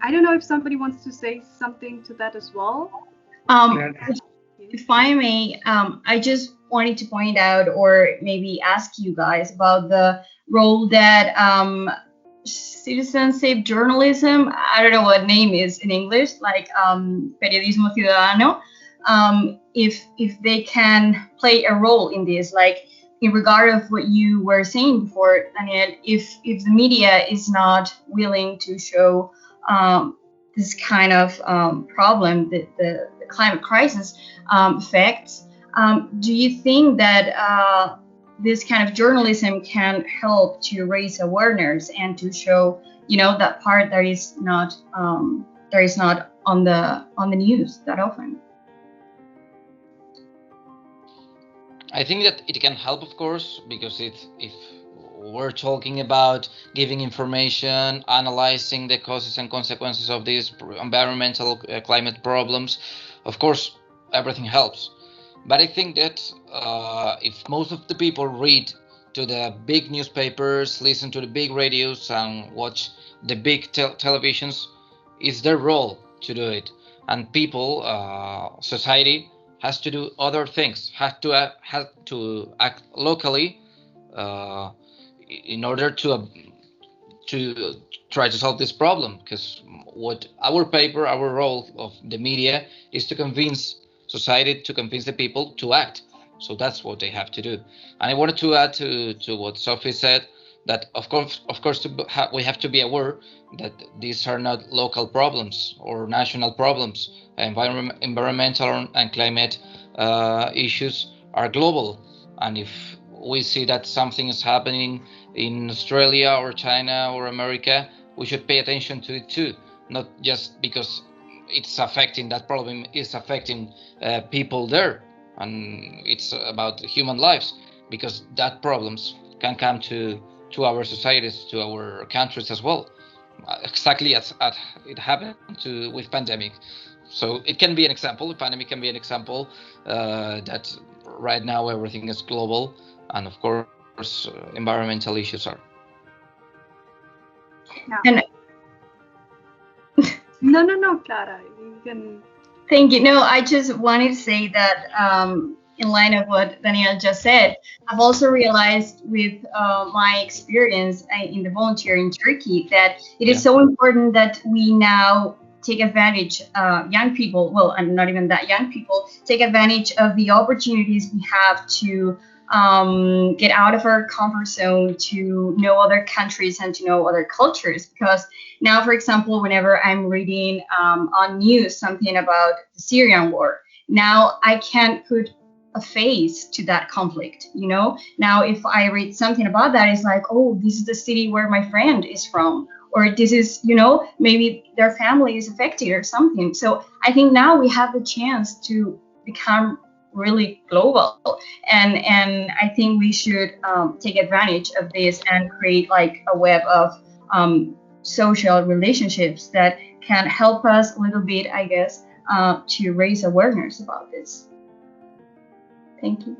I don't know if somebody wants to say something to that as well. If I may, I just wanted to point out, or maybe ask you guys about the role that citizenship journalism, I don't know what name is in English, like periodismo ciudadano, if they can play a role in this, like in regard of what you were saying before, Daniel, if the media is not willing to show this kind of problem that the climate crisis affects, do you think that this kind of journalism can help to raise awareness and to show, that part that is not on the news that often? I think that it can help, of course, because if we're talking about giving information, analyzing the causes and consequences of these environmental climate problems, of course, everything helps. But I think that if most of the people read to the big newspapers, listen to the big radios, and watch the big televisions, it's their role to do it. And people, society, has to do other things, have to act locally uh, in order to try to solve this problem. Because what our role of the media is to convince society, to convince the people to act. So that's what they have to do. And I wanted to add to what Sophie said, that of course we have to be aware that these are not local problems or national problems. Environmental and climate issues are global, and if we see that something is happening in Australia or China or America, we should pay attention to it too, not just because it's affecting, that problem is affecting people there, and it's about human lives, because that problems can come to our societies, to our countries as well, exactly as it happened with pandemic. So it can be an example. The pandemic can be an example that right now everything is global, and of course environmental issues are. Yeah. No, Clara, you can. Thank you. No, I just wanted to say that in line of what Daniel just said, I've also realized with my experience in the volunteer in Turkey that it is so important that we now take advantage, young people, well, and not even that young people, take advantage of the opportunities we have to get out of our comfort zone, to know other countries and to know other cultures. Because now, for example, whenever I'm reading on news something about the Syrian war, now I can't put a face to that conflict, you know? Now, if I read something about that, it's like, oh, this is the city where my friend is from, or this is, you know, maybe their family is affected or something. So I think now we have the chance to become really global, and I think we should take advantage of this and create like a web of social relationships that can help us a little bit, I guess, to raise awareness about this. Thank you.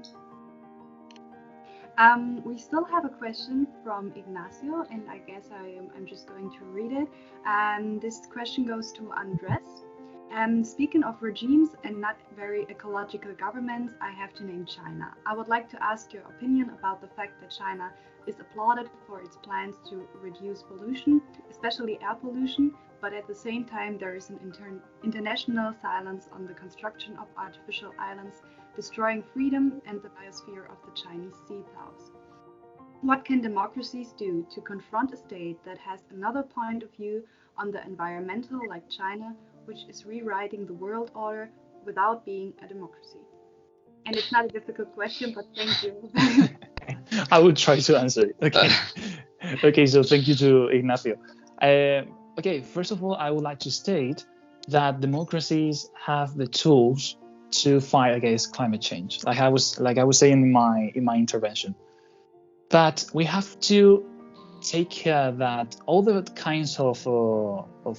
We still have a question from Ignacio, and I guess I'm just going to read it. This question goes to Andres. Speaking of regimes and not very ecological governments, I have to name China. I would like to ask your opinion about the fact that China is applauded for its plans to reduce pollution, especially air pollution, but at the same time there is an international silence on the construction of artificial islands, destroying freedom and the biosphere of the Chinese sea plows. What can democracies do to confront a state that has another point of view on the environmental, like China, which is rewriting the world order without being a democracy? And it's not a difficult question, but thank you. I will try to answer it. Okay. Okay, so thank you to Ignacio. Okay, first of all, I would like to state that democracies have the tools to fight against climate change, like I was saying in my intervention. But we have to take care that all the kinds of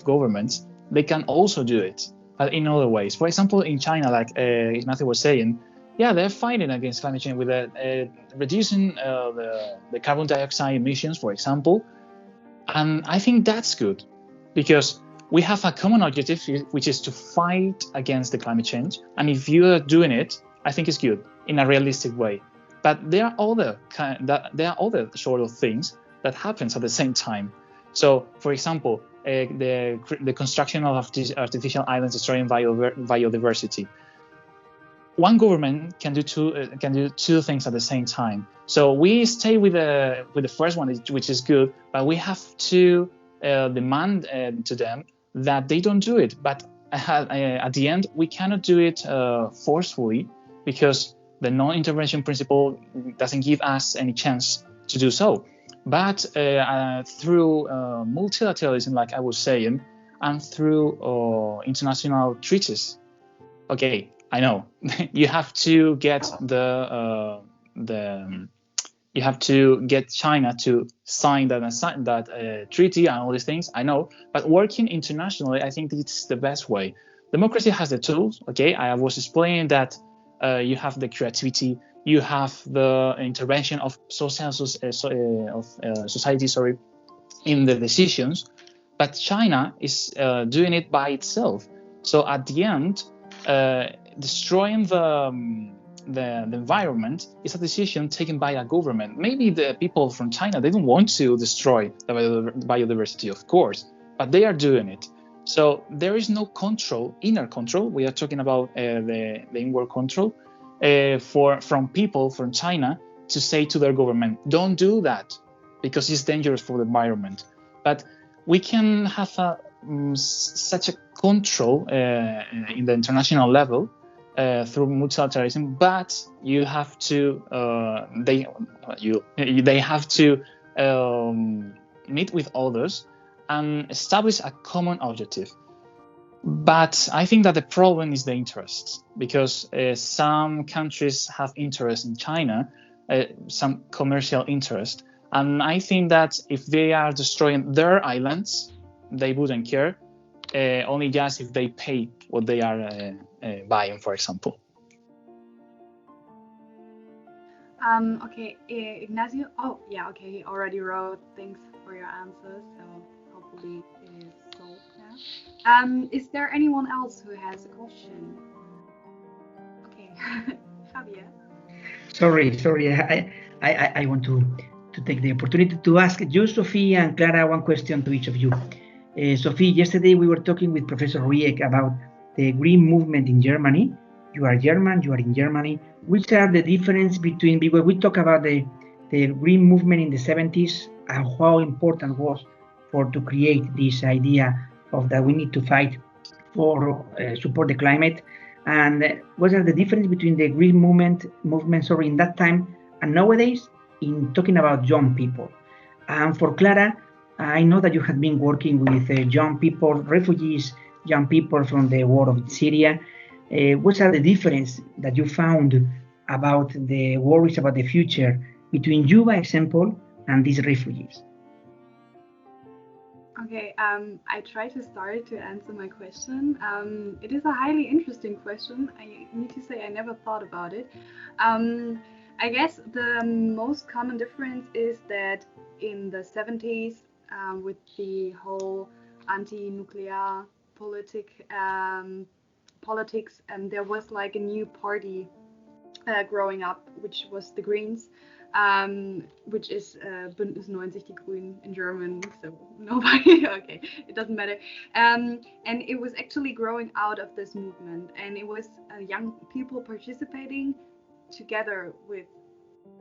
governments, they can also do it, but in other ways. For example, in China, like Ignacio was saying, yeah, they're fighting against climate change with reducing the carbon dioxide emissions, for example. And I think that's good, because we have a common objective, which is to fight against the climate change. And if you are doing it, I think it's good in a realistic way. But there are other sort of things that happens at the same time. So, for example, the construction of artificial islands destroying biodiversity. One government can do two things at the same time. So we stay with the first one, which is good, but we have to demand to them that they don't do it. But at the end, we cannot do it forcefully, because the non-intervention principle doesn't give us any chance to do so. But through multilateralism, like I was saying, and through international treaties. Okay, I know. You have to get you have to get China to sign that treaty and all these things. I know, but working internationally, I think it's the best way. Democracy has the tools. Okay, I was explaining that you have the creativity, you have the intervention of society, sorry, in the decisions, but China is doing it by itself. So at the end, destroying the environment is a decision taken by a government. Maybe the people from China, they don't want to destroy the biodiversity, of course, but they are doing it. So there is no control, inner control. We are talking about the inward control from people from China to say to their government, don't do that because it's dangerous for the environment. But we can have such a control in the international level through multilateralism, but you have to they have to meet with others and establish a common objective. But I think that the problem is the interests, because some countries have interest in China, some commercial interest, and I think that if they are destroying their islands, they wouldn't care, only just if they pay what they are buying, for example. Okay, Ignacio. Oh, yeah. Okay, he already wrote. Thanks for your answers. So hopefully it is solved now. Is there anyone else who has a question? Okay, Javier. Sorry. I want to take the opportunity to ask you, Sophie and Clara, one question to each of you. Sophie, yesterday we were talking with Professor Rieck about the green movement in Germany. You are German, you are in Germany. Which are the difference between, because we talk about the green movement in the 70s and how important was to create this idea of that we need to fight for support the climate, and what are the difference between the green movement in that time and nowadays in talking about young people. And for Clara, I know that you have been working with young people, refugees, young people from the war of Syria. What are the difference that you found about the worries about the future between you, by example, and these refugees? Okay, I try to start to answer my question. It is a highly interesting question. I need to say I never thought about it. I guess the most common difference is that in the 70s, with the whole anti-nuclear politics, there was like a new party growing up, which was the Greens. Which is Bündnis 90 Die Grünen in German, so nobody, okay, it doesn't matter. And it was actually growing out of this movement, and it was young people participating together with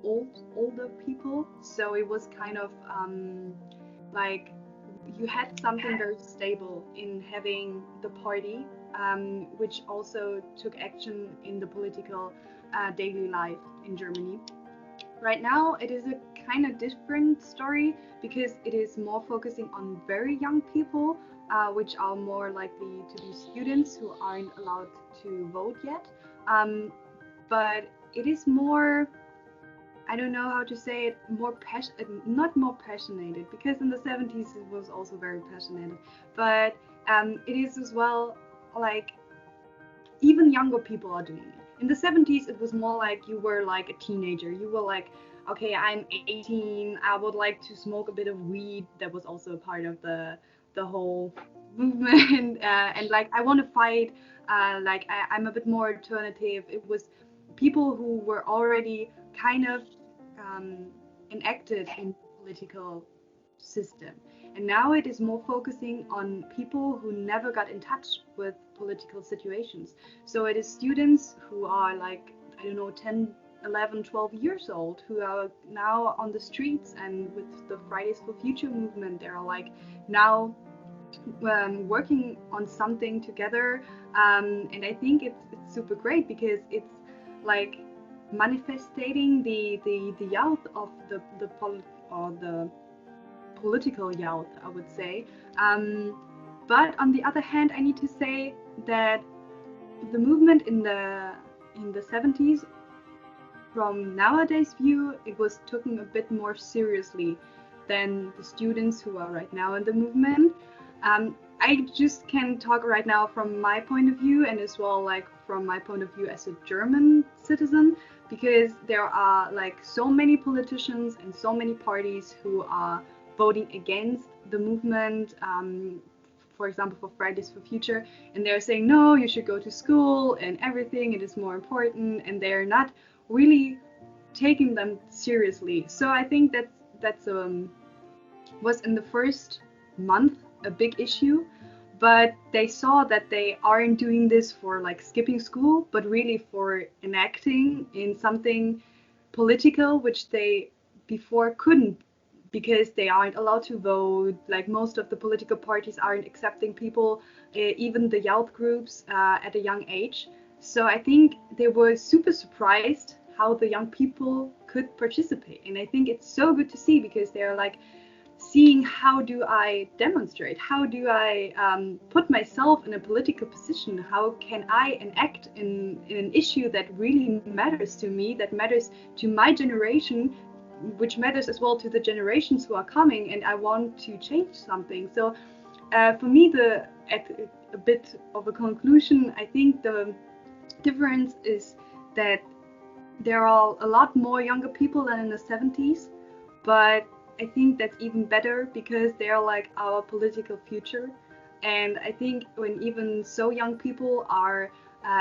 older people. So it was kind of like you had something very stable in having the party, which also took action in the political daily life in Germany. Right now, it is a kind of different story because it is more focusing on very young people, which are more likely to be students who aren't allowed to vote yet. But it is more, I don't know how to say it, not more passionate, because in the 70s it was also very passionate. But it is as well like even younger people are doing it. In the 70s, it was more like you were like a teenager. You were like, okay, I'm 18. I would like to smoke a bit of weed. That was also a part of the whole movement. And like, I want to fight. Like, I'm a bit more alternative. It was people who were already kind of enacted in the political system. And now it is more focusing on people who never got in touch with political situations. So it is students who are like, I don't know, 10, 11, 12 years old who are now on the streets, and with the Fridays for Future movement, they're like now working on something together. And I think it's super great because it's like manifesting the youth of the political youth, I would say. But on the other hand, I need to say that the movement in the 70s, from nowadays view, it was taken a bit more seriously than the students who are right now in the movement. I just can talk right now from my point of view, and as well like from my point of view as a German citizen, because there are like so many politicians and so many parties who are voting against the movement, for example for Fridays for Future, and they're saying no, you should go to school and everything, it is more important, and they're not really taking them seriously. So I think that's was in the first month a big issue, but they saw that they aren't doing this for like skipping school, but really for enacting in something political, which they before couldn't, because they aren't allowed to vote. Like most of the political parties aren't accepting people, even the youth groups, at a young age. So I think they were super surprised how the young people could participate, and I think it's so good to see, because they're like seeing how do I demonstrate, how do I put myself in a political position, how can I enact in an issue that really matters to me, that matters to my generation, which matters as well to the generations who are coming, and I want to change something. So for me, at a bit of a conclusion, I think the difference is that there are a lot more younger people than in the 70s, but I think that's even better, because they're like our political future. And I think when even so young people are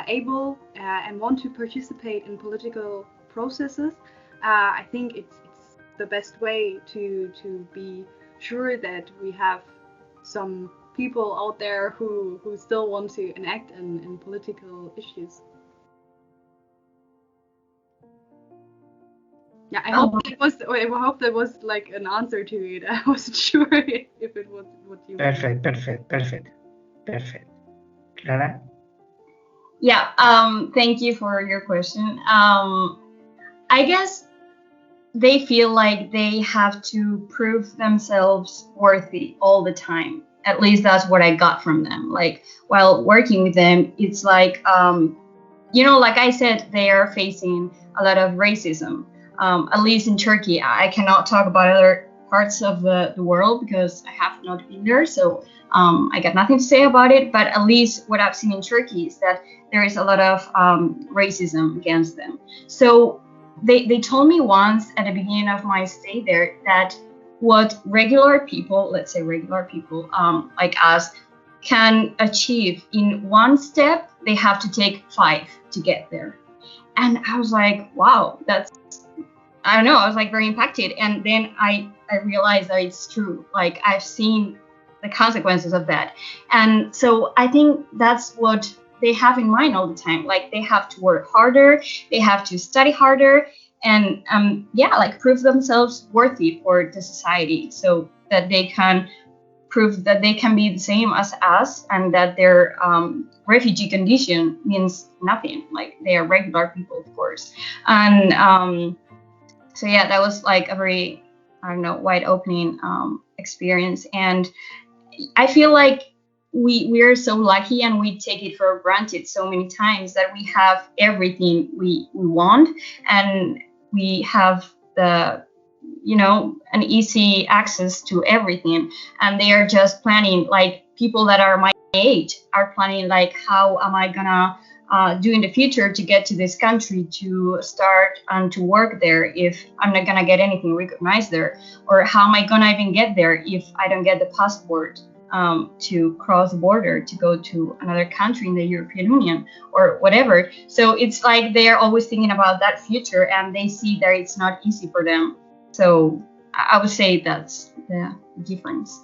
able and want to participate in political processes, I think it's the best way to be sure that we have some people out there who still want to enact in political issues. Yeah, I hope that was like an answer to it. I wasn't sure if it was what you meant. Perfect. Clara? Yeah, thank you for your question. I guess they feel like they have to prove themselves worthy all the time. At least that's what I got from them. Like while working with them, it's like, like I said, they are facing a lot of racism. At least in Turkey. I cannot talk about other parts of the world because I have not been there, so I got nothing to say about it. But at least what I've seen in Turkey is that there is a lot of racism against them. So they told me once at the beginning of my stay there that what regular people, let's say regular people like us, can achieve in one step, they have to take 5 to get there. And I was like, wow, I don't know, I was like very impacted. And then I realized that it's true. Like I've seen the consequences of that. And so I think that's what they have in mind all the time. Like they have to work harder, they have to study harder, and like prove themselves worthy for the society, so that they can prove that they can be the same as us, and that their refugee condition means nothing. Like they are regular people, of course. And so yeah, that was like a very, I don't know, wide opening experience. And I feel like we are so lucky, and we take it for granted so many times, that we have everything we want, and we have an easy access to everything. And they are just planning, like people that are my age are planning, like how am I gonna do in the future to get to this country, to start and to work there, if I'm not gonna get anything recognized there? Or how am I gonna even get there if I don't get the passport to cross the border to go to another country in the European Union, or whatever? So it's like they are always thinking about that future, and they see that it's not easy for them. So I would say that's the difference.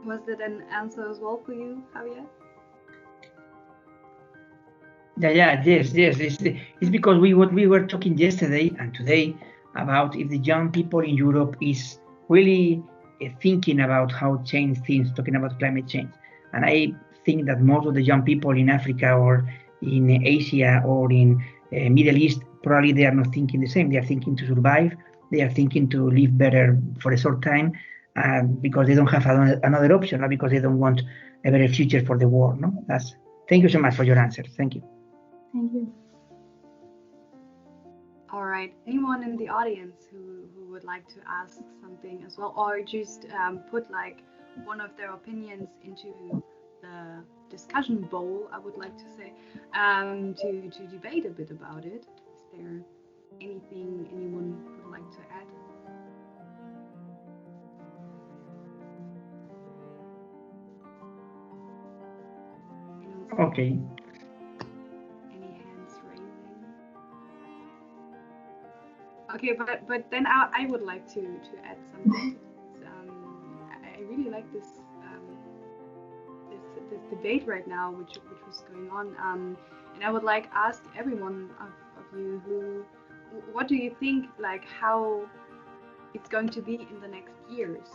Was that an answer as well for you, Javier? Yes. It's because we were talking yesterday and today about if the young people in Europe is really thinking about how change things, talking about climate change. And I think that most of the young people in Africa or in Asia or in Middle East, probably they are not thinking the same. They are thinking to survive. They are thinking to live better for a short time because they don't have another option, not because they don't want a better future for the world. No, thank you so much for your answer. Thank you. Thank you. All right. Anyone in the audience who would like to ask something as well, or just put like one of their opinions into the discussion bowl, I would like to say, to debate a bit about it. Is there anything anyone would like to add? Okay. Any hands raising? Okay, but then I would like to add something. I really like this debate right now, which was going on, and I would like ask everyone of you what do you think, like how it's going to be in the next years,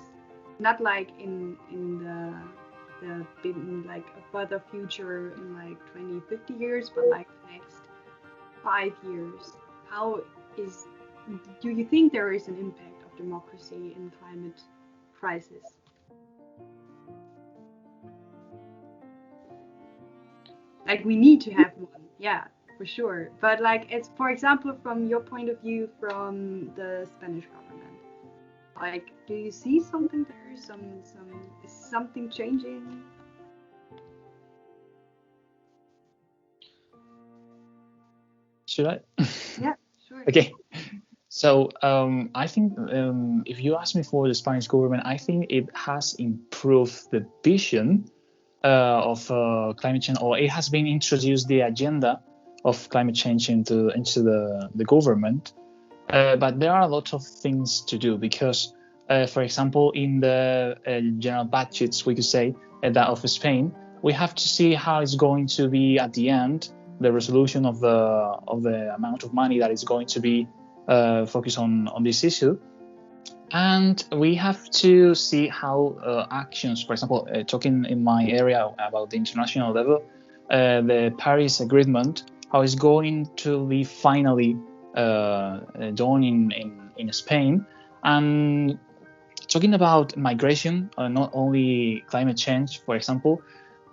not like in like a further future in like 20, 50 years, but like the next 5 years. Do you think there is an impact of democracy in climate crisis? Like we need to have one, yeah, for sure. But like it's, for example, from your point of view, from the Spanish government, like do you see something there? Is something changing? Should I? Yeah, sure. Okay. So I think if you ask me for the Spanish government, I think it has improved the vision of climate change, or it has been introduced the agenda of climate change into the government. But there are a lot of things to do because, for example, in the general budgets, we could say that of Spain, we have to see how it's going to be at the end the resolution of the amount of money that is going to be focused on this issue. And we have to see how actions, for example, talking in my area about the international level, the Paris Agreement, how it's going to be finally done in Spain. And talking about migration, not only climate change, for example,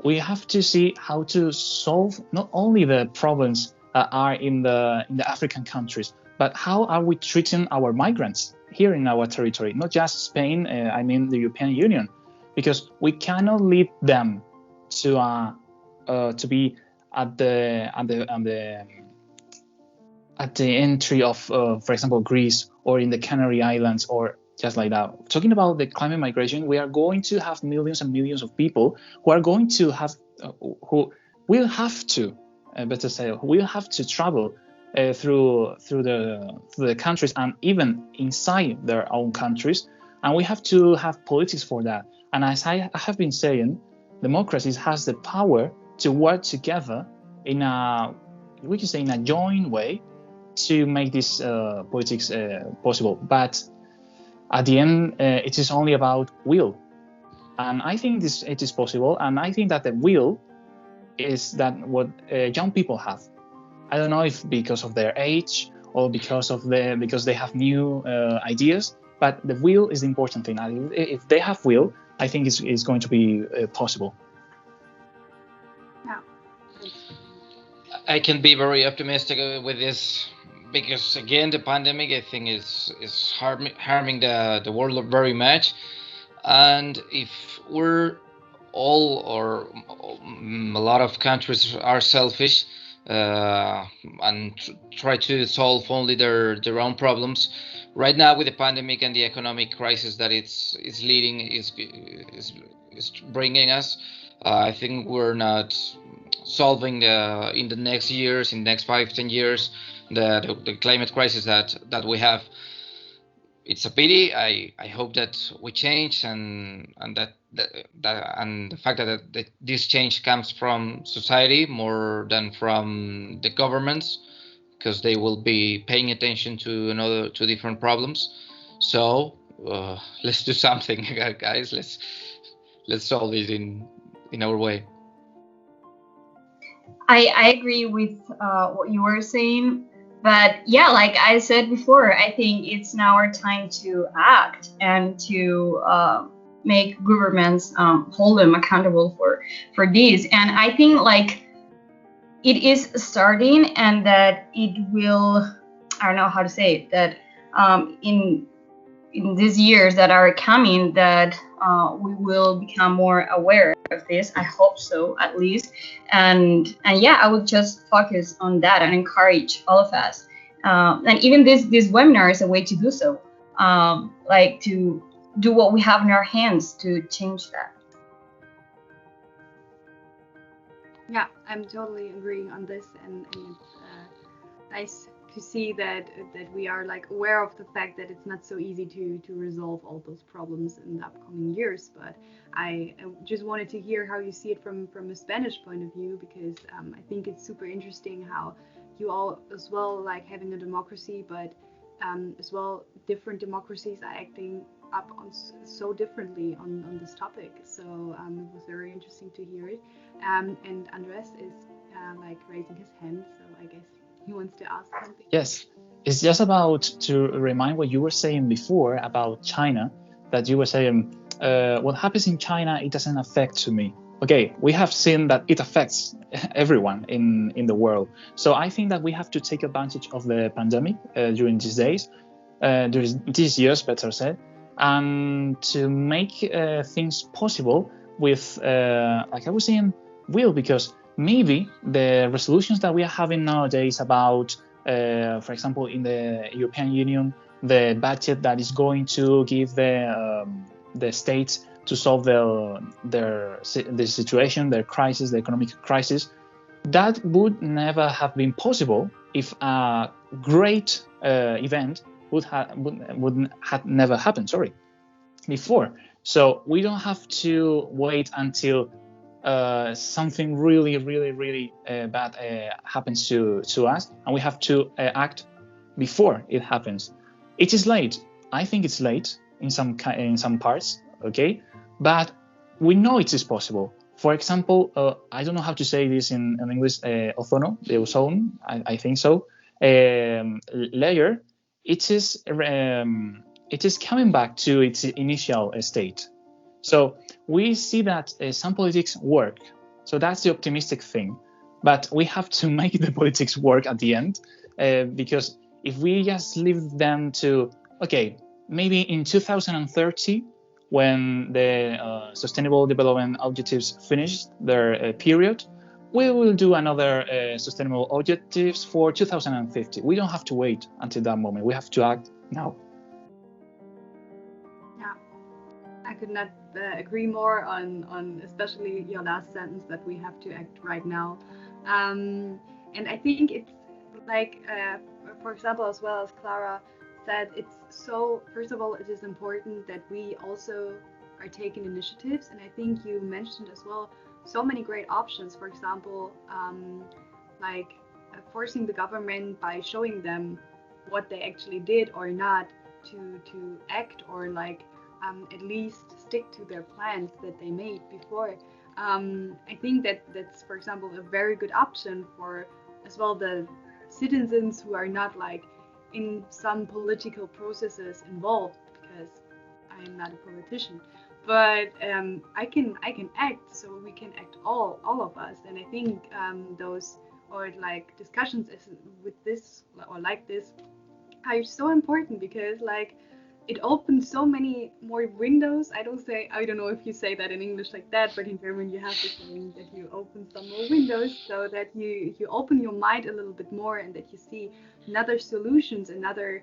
we have to see how to solve not only the problems that are in the African countries, but how are we treating our migrants here in our territory, not just Spain, I mean the European Union, because we cannot lead them to be at the entry of, for example, Greece or in the Canary Islands or just like that. Talking about the climate migration, we are going to have millions and millions of people who are going to have, who will have to, better say, will have to travel through the countries and even inside their own countries, and we have to have politics for that. And as I have been saying, democracies has the power to work together in a, we can say, in a joint way to make this politics possible. But at the end, it is only about will, and I think it is possible. And I think that the will is that what young people have. I don't know if because of their age or because they have new ideas, but the will is the important thing. And if they have will, I think it's going to be possible. Yeah. I can be very optimistic with this because again, the pandemic I think is harming the world very much, and if we're all or a lot of countries are selfish and try to solve only their own problems. Right now, with the pandemic and the economic crisis that it's leading is bringing us, I think we're not solving in the next years, in the next 5-10 years, the climate crisis that we have. It's a pity. I hope that we change and that and the fact that this change comes from society more than from the governments, because they will be paying attention to different problems. So let's do something, guys. Let's solve it in our way. I agree with what you were saying. But yeah, like I said before, I think it's now our time to act and to, make governments hold them accountable for this. And I think like it is starting, and that it will, I don't know how to say it, that in these years that are coming, that we will become more aware of this. I hope so, at least. And yeah, I would just focus on that and encourage all of us. And even this webinar is a way to do so, like to do what we have in our hands to change that. Yeah, I'm totally agreeing on this, and it's nice to see that we are like aware of the fact that it's not so easy to resolve all those problems in the upcoming years. But I just wanted to hear how you see it from a Spanish point of view, because I think it's super interesting how you all as well, like having a democracy, but as well different democracies are acting up on so differently on this topic. So it was very interesting to hear it. And Andres is like raising his hand, so I guess he wants to ask something. Yes, it's just about to remind what you were saying before about China, that you were saying what happens in China, it doesn't affect me. Okay, we have seen that it affects everyone in the world. So I think that we have to take advantage of the pandemic during these days, during these years, better said, and to make things possible with, like I was saying, will, because maybe the resolutions that we are having nowadays about, for example, in the European Union, the budget that is going to give the states to solve their situation, their crisis, the economic crisis, that would never have been possible if a great event would have never happened. Before. So we don't have to wait until something really bad happens to us, and we have to act before it happens. It is late. I think it's late in some parts, okay, but we know it is possible. For example, I don't know how to say this in English. Ozono, the ozone, I think so. Layer, it is coming back to its initial state. So we see that some politics work. So that's the optimistic thing. But we have to make the politics work at the end, because if we just leave them to, okay, maybe in 2030, when the Sustainable Development Objectives finish their period, we will do another Sustainable Objectives for 2050. We don't have to wait until that moment. We have to act now. Yeah, I could not agree more on especially your last sentence, that we have to act right now. And I think it's like, for example, as well as Clara said, it's so, first of all, it is important that we also are taking initiatives. And I think you mentioned as well so many great options. For example, like forcing the government by showing them what they actually did or not to act, or like at least stick to their plans that they made before. I think that's, for example, a very good option for as well the citizens who are not like in some political processes involved, because I am not a politician, but I can act, so we can act all of us. And I think those, or like discussions with this or like this, are so important, because like it opens so many more windows. I don't know if you say that in English like that, but in German you have the saying that you open some more windows, so that you open your mind a little bit more, and that you see another solutions, another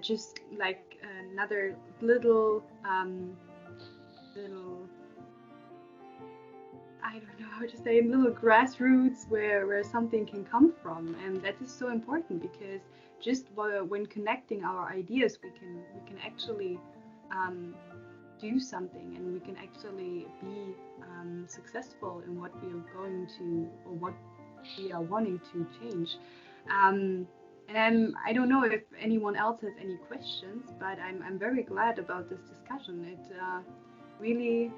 just like another little I don't know how to say, little grassroots where something can come from. And that is so important, because just when connecting our ideas, we can actually do something, and we can actually be successful in what we are going to, or what we are wanting to change. And I don't know if anyone else has any questions, but I'm very glad about this discussion. It really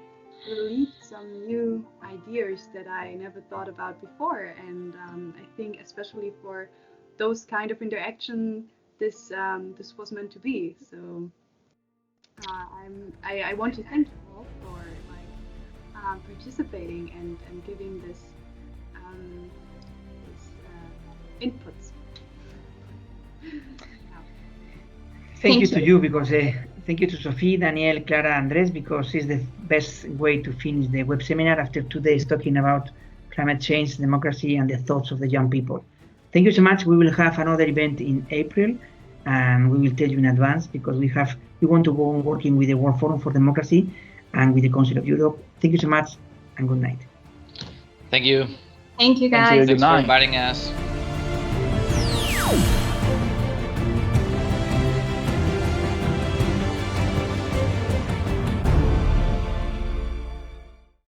relieved some new ideas that I never thought about before. And I think especially for those kind of interaction, this was meant to be. So I want to thank you all for participating and giving this inputs. Thank you to you, because thank you to Sophie, Daniel, Clara, Andres, because it's the best way to finish the web seminar after 2 days talking about climate change, democracy, and the thoughts of the young people. Thank you so much. We will have another event in April, and we will tell you in advance, because we want to go on working with the World Forum for Democracy and with the Council of Europe. Thank you so much, and good night. Thank you. Thank you, guys. Thank you. Thanks Good for night. inviting us.